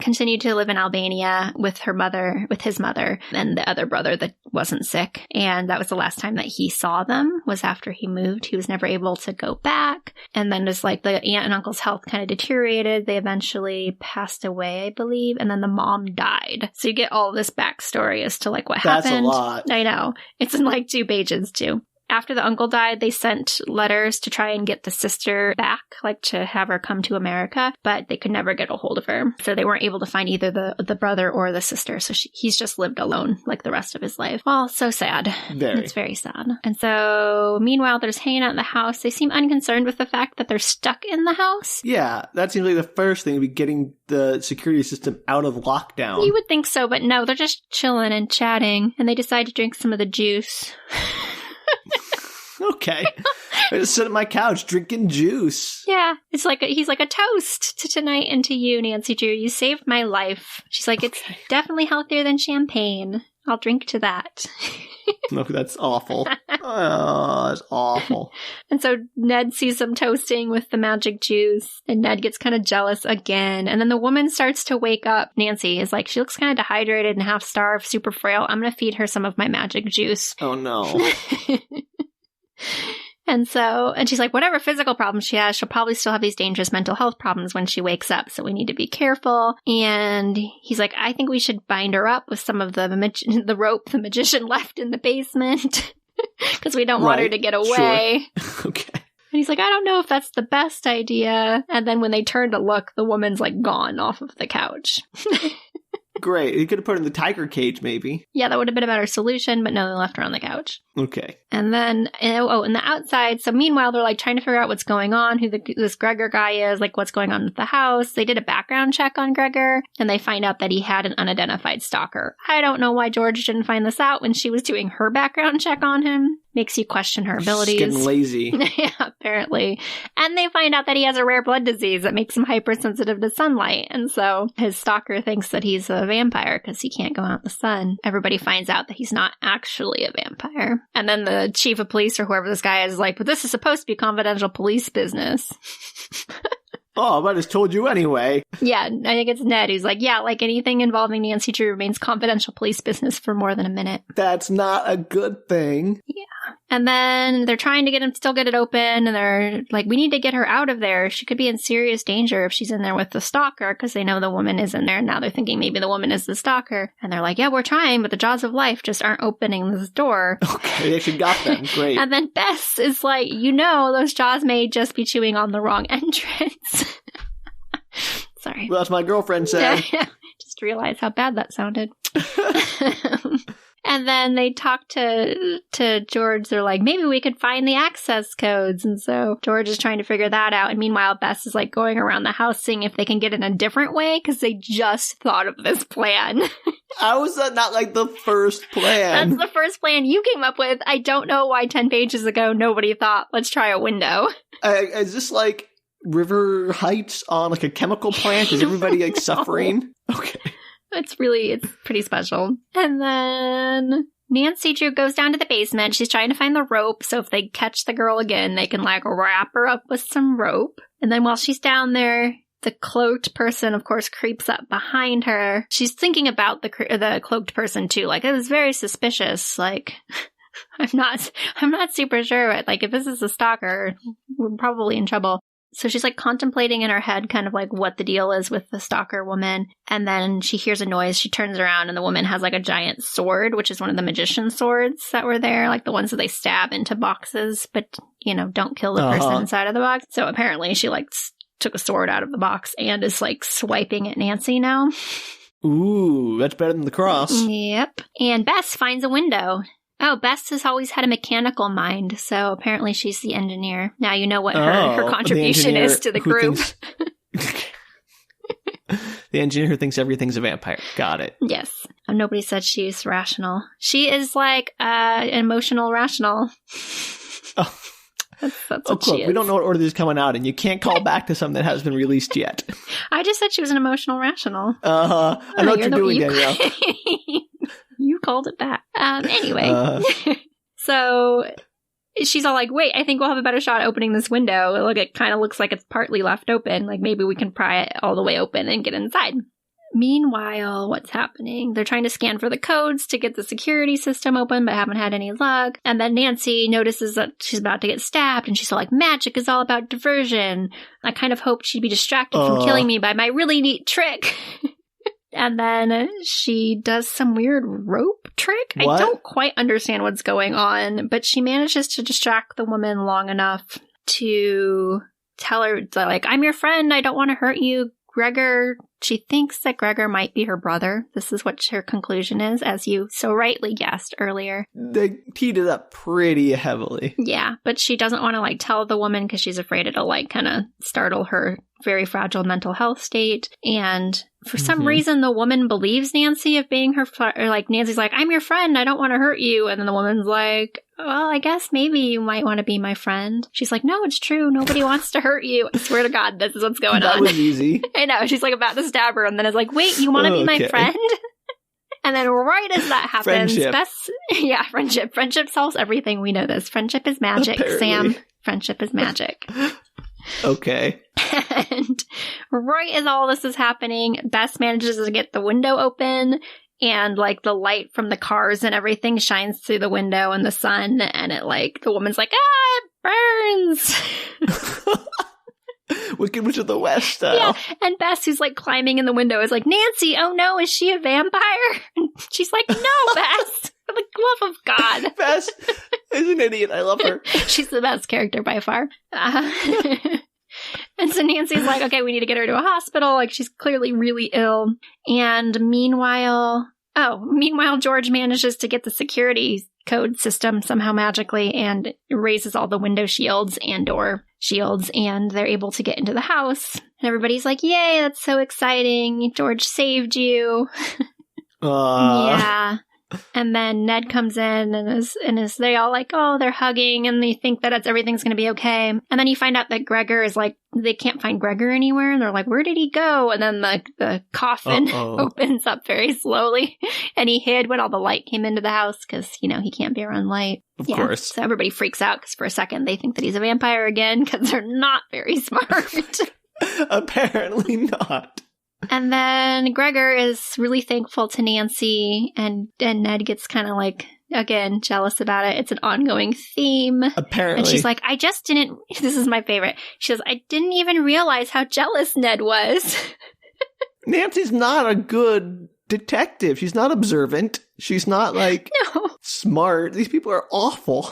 continued to live in Albania with his mother, and the other brother that wasn't sick. And that was the last time that he saw them, was after he moved. He was never able to go back. And then just like the aunt and uncle's health kind of deteriorated. They eventually passed away, I believe. And then the mom died. So you get all this backstory as to like what happened. That's a lot. I know. It's in like 2 pages too. After the uncle died, they sent letters to try and get the sister back, like to have her come to America, but they could never get a hold of her. So they weren't able to find either the brother or the sister. So he's just lived alone like the rest of his life. Well, so sad. Very. It's very sad. And so meanwhile, they're just hanging out in the house. They seem unconcerned with the fact that they're stuck in the house. Yeah, that seems like the first thing would be getting the security system out of lockdown. You would think so, but no, they're just chilling and chatting, and they decide to drink some of the juice. Okay. I just sit at my couch drinking juice. Yeah. It's like he's like a toast to tonight and to you, Nancy Drew. You saved my life. She's like, it's definitely healthier than champagne. I'll drink to that. No, that's awful. Oh, that's awful. And so Ned sees them toasting with the magic juice, and Ned gets kind of jealous again. And then the woman starts to wake up. Nancy is like, she looks kind of dehydrated and half starved, super frail. I'm going to feed her some of my magic juice. Oh, no. And she's like, whatever physical problems she has, she'll probably still have these dangerous mental health problems when she wakes up. So we need to be careful. And he's like, I think we should bind her up with some of the rope the magician left in the basement because we don't want her to get away. Sure. Okay. And he's like, I don't know if that's the best idea. And then when they turn to look, the woman's like gone off of the couch. Great. You could have put her in the tiger cage, maybe. Yeah, that would have been a better solution, but no, they left her on the couch. Okay. And then, in the outside, so meanwhile, they're like trying to figure out what's going on, who this Gregor guy is, like what's going on with the house. They did a background check on Gregor, and they find out that he had an unidentified stalker. I don't know why George didn't find this out when she was doing her background check on him. Makes you question her abilities. She's getting lazy. Yeah, apparently. And they find out that he has a rare blood disease that makes him hypersensitive to sunlight. And so his stalker thinks that he's a vampire because he can't go out in the sun. Everybody finds out that he's not actually a vampire. And then the chief of police or whoever this guy is like, but this is supposed to be confidential police business. Oh, but I just told you anyway. Yeah, I think it's Ned who's like, yeah, like anything involving Nancy Drew remains confidential police business for more than a minute. That's not a good thing. Yeah. And then they're trying to still get it open, and they're like, we need to get her out of there. She could be in serious danger if she's in there with the stalker, because they know the woman is in there. And now they're thinking maybe the woman is the stalker. And they're like, yeah, we're trying, but the jaws of life just aren't opening this door. Okay, they actually got them. Great. And then Bess is like, those jaws may just be chewing on the wrong entrance. Sorry. Well, that's my girlfriend said. Just realized how bad that sounded. And then they talk to George. They're like, maybe we could find the access codes. And so George is trying to figure that out. And meanwhile, Bess is like going around the house seeing if they can get in a different way because they just thought of this plan. How is that not like the first plan? That's the first plan you came up with. I don't know why 10 pages ago nobody thought, let's try a window. Is this like River Heights on like a chemical plant? Is everybody like suffering? Okay. It's pretty special. And then Nancy Drew goes down to the basement. She's trying to find the rope. So if they catch the girl again, they can like wrap her up with some rope. And then while she's down there, the cloaked person, of course, creeps up behind her. She's thinking about the cloaked person too. Like, it was very suspicious. Like, I'm not super sure. But like, if this is a stalker, we're probably in trouble. So she's like contemplating in her head kind of like what the deal is with the stalker woman. And then she hears a noise. She turns around and the woman has like a giant sword, which is one of the magician swords that were there, like the ones that they stab into boxes, but, you know, don't kill the person inside of the box. So apparently she like took a sword out of the box and is like swiping at Nancy now. Ooh, that's better than the cross. Yep. And Bess finds a window. Oh, Bess has always had a mechanical mind, so apparently she's the engineer. Now you know what her contribution is to the group. The engineer who thinks everything's a vampire. Got it. Yes. Nobody said she's rational. She is like emotional rational. Oh. That's what she is. We don't know what order this is coming out in. You can't call back to something that hasn't been released yet. I just said she was an emotional rational. I know what you're doing, Danielle. You called it back. Anyway. So she's all like, wait, I think we'll have a better shot opening this window. Look, it kind of looks like it's partly left open. Like maybe we can pry it all the way open and get inside. Meanwhile, what's happening? They're trying to scan for the codes to get the security system open, but haven't had any luck. And then Nancy notices that she's about to get stabbed, and she's all like, magic is all about diversion. I kind of hoped she'd be distracted from killing me by my really neat trick. And then she does some weird rope trick. What? I don't quite understand what's going on, but she manages to distract the woman long enough to tell her, like, I'm your friend. I don't want to hurt you. Gregor, she thinks that Gregor might be her brother. This is what her conclusion is, as you so rightly guessed earlier. They teed it up pretty heavily. Yeah, but she doesn't want to, like, tell the woman because she's afraid it'll, like, kind of startle her very fragile mental health state. And for some reason, the woman believes Nancy of being her or like, Nancy's like, I'm your friend. I don't want to hurt you. And then the woman's like, well, I guess maybe you might want to be my friend. She's like, no, it's true. Nobody wants to hurt you. I swear to God, this is what's going on. That was easy. I know. She's like about to stab her and then is like, wait, you want to be my friend? And then right as that happens, friendship. Friendship solves everything. We know this. Friendship is magic, apparently. Sam. Friendship is magic. Okay. And right as all this is happening, Bess manages to get the window open, and like the light from the cars and everything shines through the window and the sun, and it like the woman's like, it burns. Wicked Witch of the West style. Yeah, and Bess, who's like climbing in the window, is like, Nancy, oh no, is she a vampire? And she's like, no, Bess, for the love of God. Bess is an idiot. I love her. She's the best character by far. And so Nancy's like, okay, we need to get her to a hospital. Like, she's clearly really ill. And meanwhile, George manages to get the security code system somehow magically and raises all the window shields and door shields, and they're able to get into the house. And everybody's like, yay, that's so exciting. George saved you. Yeah. And then Ned comes in and is they all like, oh, they're hugging and they think that everything's going to be okay. And then you find out that Gregor is like, they can't find Gregor anywhere. And they're like, where did he go? And then the coffin opens up very slowly. And he hid when all the light came into the house because, you know, he can't be around light. Of course. So everybody freaks out because for a second they think that he's a vampire again because they're not very smart. Apparently not. And then Gregor is really thankful to Nancy, and Ned gets kind of like, again, jealous about it. It's an ongoing theme. Apparently. And she's like, I just didn't, this is my favorite. She says, I didn't even realize how jealous Ned was. Nancy's not a good detective. She's not observant. She's not like smart. These people are awful.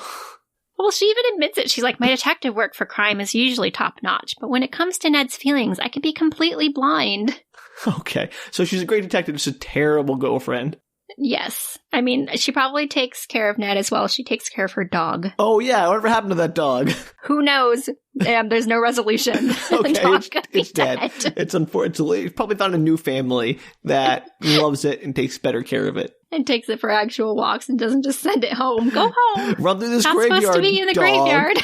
Well, she even admits it. She's like, my detective work for crime is usually top notch, but when it comes to Ned's feelings, I can be completely blind. Okay. So she's a great detective, just a terrible girlfriend. Yes. I mean, she probably takes care of Ned as well. She takes care of her dog. Oh, yeah. Whatever happened to that dog? Who knows? There's no resolution. Okay, it's dead. It's unfortunately, it's probably found a new family that loves it and takes better care of it. And takes it for actual walks and doesn't just send it home. Go home. Run through this Not graveyard, supposed to be in the graveyard.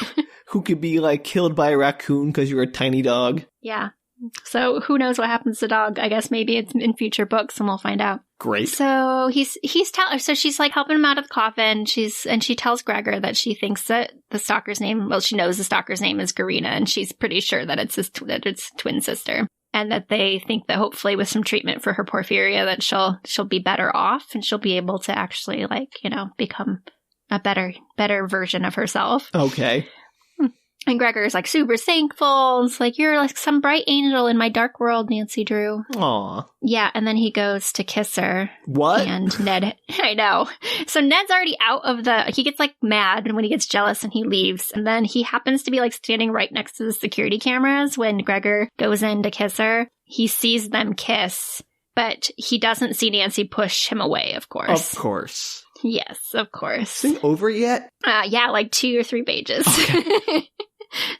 Who could be like killed by a raccoon because you're a tiny dog. Yeah. So who knows what happens to dog? I guess maybe it's in future books and we'll find out. Great. So so she's like helping him out of the coffin. She tells Gregor that she thinks that the stalker's name, well, she knows the stalker's name is Garina, and she's pretty sure that it's its twin sister. And that they think that hopefully with some treatment for her porphyria that she'll be better off and she'll be able to actually become a better version of herself. Okay. And Gregor's like super thankful. It's like, you're like some bright angel in my dark world, Nancy Drew. Aw. Yeah, and then he goes to kiss her. What? And Ned, I know. So Ned's already out of he gets like mad when he gets jealous and he leaves. And then he happens to be like standing right next to the security cameras when Gregor goes in to kiss her. He sees them kiss, but he doesn't see Nancy push him away, of course. Of course. Yes, of course. Is it over yet? Yeah, like 2 or 3 pages. Okay.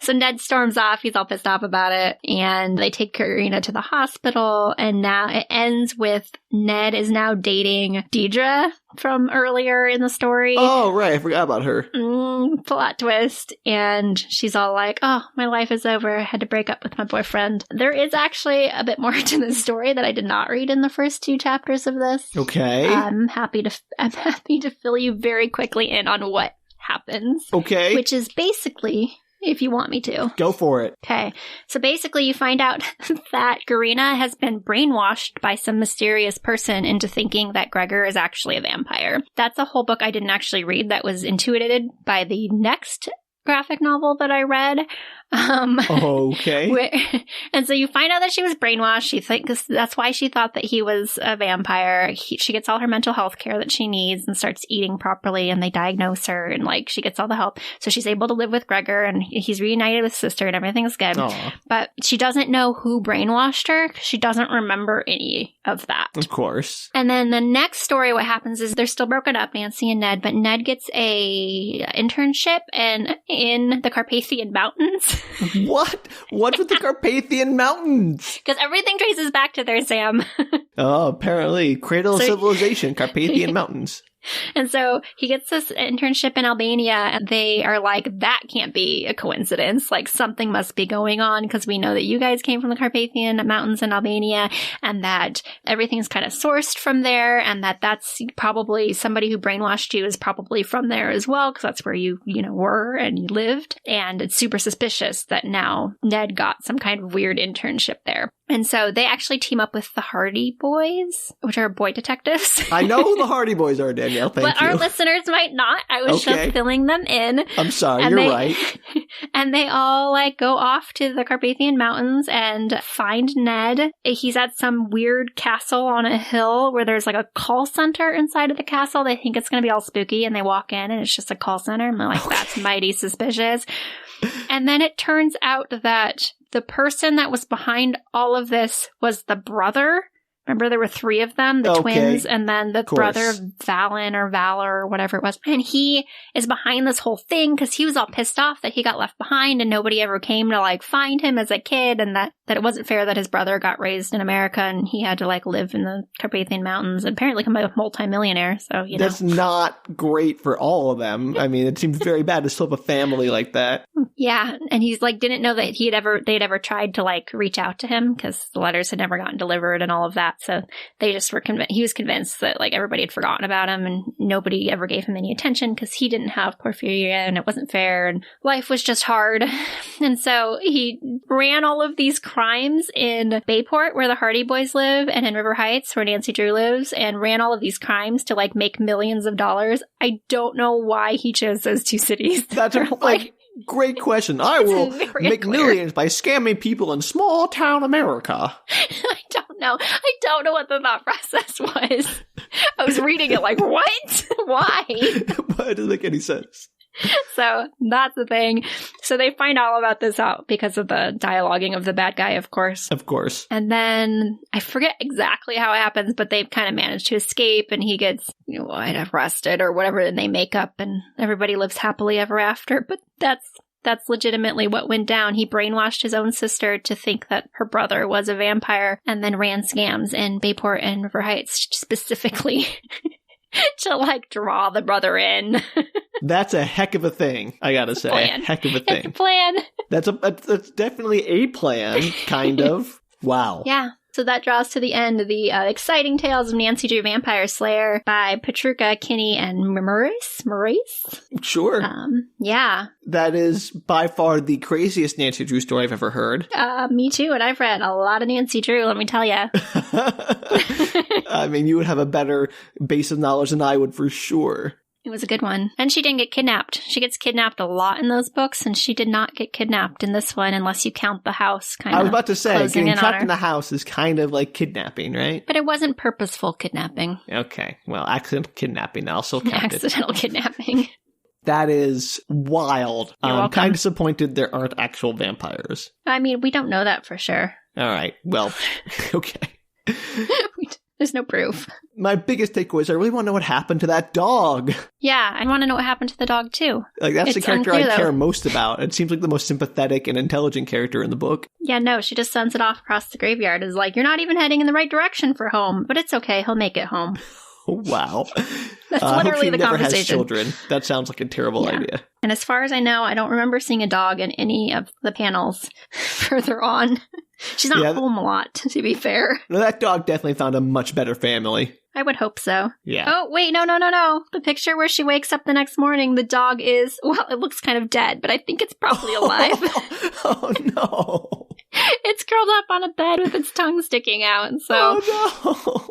So Ned storms off. He's all pissed off about it. And they take Karina to the hospital. And now it ends with Ned is now dating Deidre from earlier in the story. Oh, right. I forgot about her. Plot twist. And she's all like, oh, my life is over. I had to break up with my boyfriend. There is actually a bit more to this story that I did not read in the first 2 chapters of this. Okay. I'm happy to fill you very quickly in on what happens. Okay. Which is basically, if you want me to. Go for it. Okay. So basically you find out that Karina has been brainwashed by some mysterious person into thinking that Gregor is actually a vampire. That's a whole book I didn't actually read that was intuited by the next graphic novel that I read. Okay. And so you find out that she was brainwashed. She thinks that's why she thought that he was a vampire. She gets all her mental health care that she needs and starts eating properly, and they diagnose her, and like she gets all the help. So she's able to live with Gregor, and he's reunited with sister, and everything's good. Aww. But she doesn't know who brainwashed her. She doesn't remember any of that. Of course. And then the next story, what happens is they're still broken up, Nancy and Ned, but Ned gets a internship in the Carpathian Mountains. What? What's with the Carpathian Mountains? Because everything traces back to there, Sam. Oh, apparently. Cradle of civilization, Carpathian Mountains. And so he gets this internship in Albania, and they are like, that can't be a coincidence. Like, something must be going on, because we know that you guys came from the Carpathian Mountains in Albania, and that everything's kind of sourced from there, and that's probably somebody who brainwashed you is probably from there as well, because that's where you were and you lived. And it's super suspicious that now Ned got some kind of weird internship there. And so they actually team up with the Hardy Boys, which are boy detectives. I know who the Hardy Boys are, Danielle. Thank you. But our listeners might not. I was just filling them in. I'm sorry. You're right. And they all go off to the Carpathian Mountains and find Ned. He's at some weird castle on a hill where there's a call center inside of the castle. They think it's going to be all spooky, and they walk in and it's just a call center. And they're like, that's mighty suspicious. And then it turns out that the person that was behind all of this was the brother. Remember, there were 3 of them, the twins, and then the brother, Valen or Valor or whatever it was. And he is behind this whole thing because he was all pissed off that he got left behind and nobody ever came to find him as a kid, and that it wasn't fair that his brother got raised in America and he had to live in the Carpathian Mountains and apparently become a multimillionaire. So, That's not great for all of them. I mean, it seems very bad to split up a family like that. Yeah. And he's didn't know that they'd ever tried to reach out to him because the letters had never gotten delivered and all of that. So they just were he was convinced that everybody had forgotten about him and nobody ever gave him any attention because he didn't have porphyria and it wasn't fair and life was just hard. And so he ran all of these crimes in Bayport where the Hardy Boys live and in River Heights where Nancy Drew lives, and ran all of these crimes to make millions of dollars. I don't know why he chose those 2 cities. That's great question. I will make millions by scamming people in small town America. I don't know. I don't know what the thought process was. I was reading it what? Why? It doesn't make any sense. So that's the thing. So they find all about this out because of the dialoguing of the bad guy, of course. Of course. And then I forget exactly how it happens, but they've kind of managed to escape and he gets arrested or whatever, and they make up and everybody lives happily ever after. But that's legitimately what went down. He brainwashed his own sister to think that her brother was a vampire and then ran scams in Bayport and River Heights specifically to draw the brother in. That's a heck of a thing, I gotta say. Plan. A heck of a thing. It's a plan. That's definitely a plan, kind of. Wow. Yeah. So that draws to the end of the exciting tales of Nancy Drew Vampire Slayer by Petruka, Kinney, and Maurice. Sure. Yeah. That is by far the craziest Nancy Drew story I've ever heard. Me too, and I've read a lot of Nancy Drew, let me tell you. I mean, you would have a better base of knowledge than I would for sure. It was a good one. And she didn't get kidnapped. She gets kidnapped a lot in those books, and she did not get kidnapped in this one unless you count the house kind of. I was about to say, getting trapped in the house is kind of like kidnapping, right? But it wasn't purposeful kidnapping. Okay. Well, accidental kidnapping, I'll still count it. Accidental kidnapping. That is wild. I'm kind of disappointed there aren't actual vampires. I mean, we don't know that for sure. All right. Well, okay. There's no proof. My biggest takeaway is I really want to know what happened to that dog. Yeah, I want to know what happened to the dog, too. Like, that's the character I care most about. It seems like the most sympathetic and intelligent character in the book. Yeah, no, she just sends it off across the graveyard. Is like, you're not even heading in the right direction for home. But it's okay. He'll make it home. Wow. That's literally the never conversation. Has children. That sounds like a terrible idea. And as far as I know, I don't remember seeing a dog in any of the panels further on. She's not home a lot, to be fair. No, that dog definitely found a much better family. I would hope so. Yeah. Oh, wait, no. The picture where she wakes up the next morning, the dog is, well, it looks kind of dead, but I think it's probably alive. Oh, no. It's curled up on a bed with its tongue sticking out, so... Oh, no.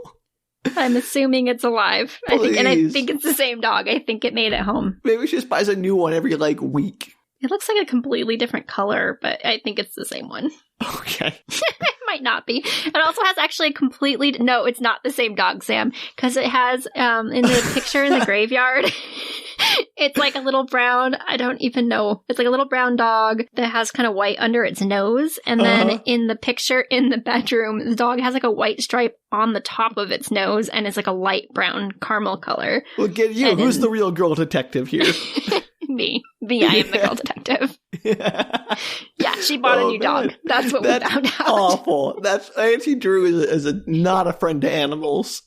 I'm assuming it's alive. I think it's the same dog. I think it made it home. Maybe she just buys a new one every, week. It looks like a completely different color, but I think it's the same one. Okay. It might not be. It also has actually a completely... No, it's not the same dog, Sam, because it has, in the picture in the graveyard, it's like a little brown... I don't even know. It's like a little brown dog that has kind of white under its nose, and then in the picture in the bedroom, the dog has like a white stripe on the top of its nose, and it's like a light brown caramel color. Look at you. Who's the real girl detective here? Me. I am the girl detective. Yeah, she bought a new dog. That's what we found out. Awful. Nancy Drew is not a friend to animals.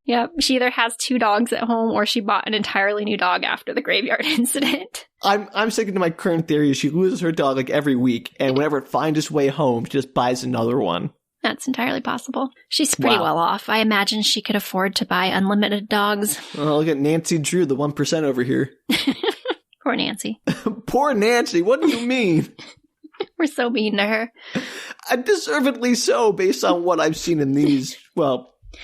Yep, she either has 2 dogs at home or she bought an entirely new dog after the graveyard incident. I'm sticking to my current theory. She loses her dog every week, and whenever it finds its way home, she just buys another one. That's entirely possible. She's pretty well off. I imagine she could afford to buy unlimited dogs. Oh, look at Nancy Drew, the 1% over here. Poor Nancy. Poor Nancy? What do you mean? We're so mean to her. Deservedly so, based on what I've seen in these,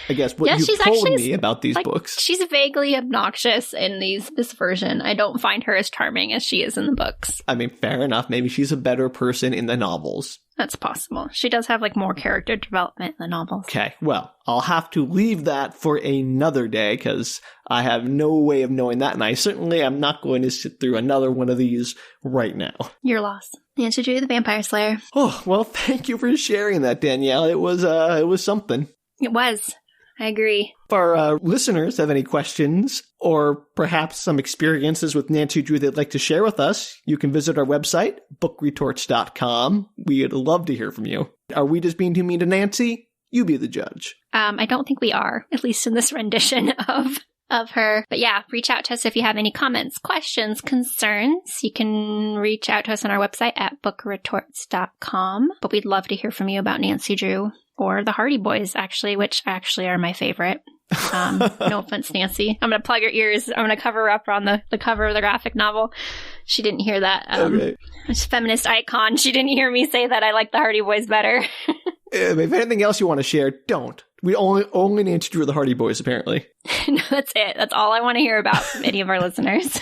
I guess what you told me about these books. She's vaguely obnoxious in this version. I don't find her as charming as she is in the books. I mean, fair enough. Maybe she's a better person in the novels. That's possible. She does have more character development in the novels. Okay, well, I'll have to leave that for another day because I have no way of knowing that, and I certainly am not going to sit through another one of these right now. You're lost. Nancy Drew, the Vampire Slayer. Oh, well, thank you for sharing that, Danielle. It was something. It was. I agree. If our listeners have any questions or perhaps some experiences with Nancy Drew they'd like to share with us, you can visit our website, bookretorts.com. We'd love to hear from you. Are we just being too mean to Nancy? You be the judge. I don't think we are, at least in this rendition of her. But yeah, reach out to us if you have any comments, questions, concerns. You can reach out to us on our website at bookretorts.com. But we'd love to hear from you about Nancy Drew. Or the Hardy Boys, actually, which actually are my favorite. No offense, Nancy. I'm going to plug your ears. I'm going to cover her up on the cover of the graphic novel. She didn't hear that. Okay. Feminist icon. She didn't hear me say that I like the Hardy Boys better. If anything else you want to share, don't. We only Nancy Drew the Hardy Boys, apparently. No, that's it. That's all I want to hear about from any of our listeners.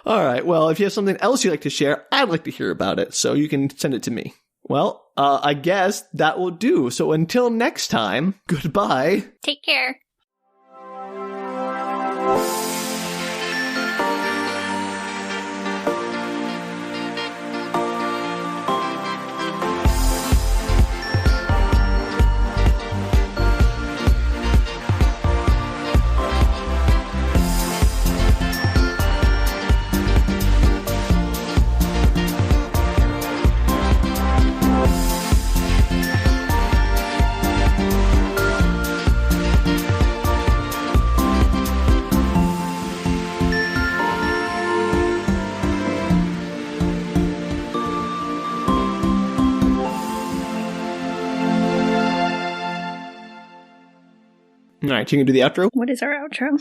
All right. Well, if you have something else you'd like to share, I'd like to hear about it. So you can send it to me. Well, I guess that will do. So until next time, goodbye. Take care. All right, you can do the outro? What is our outro?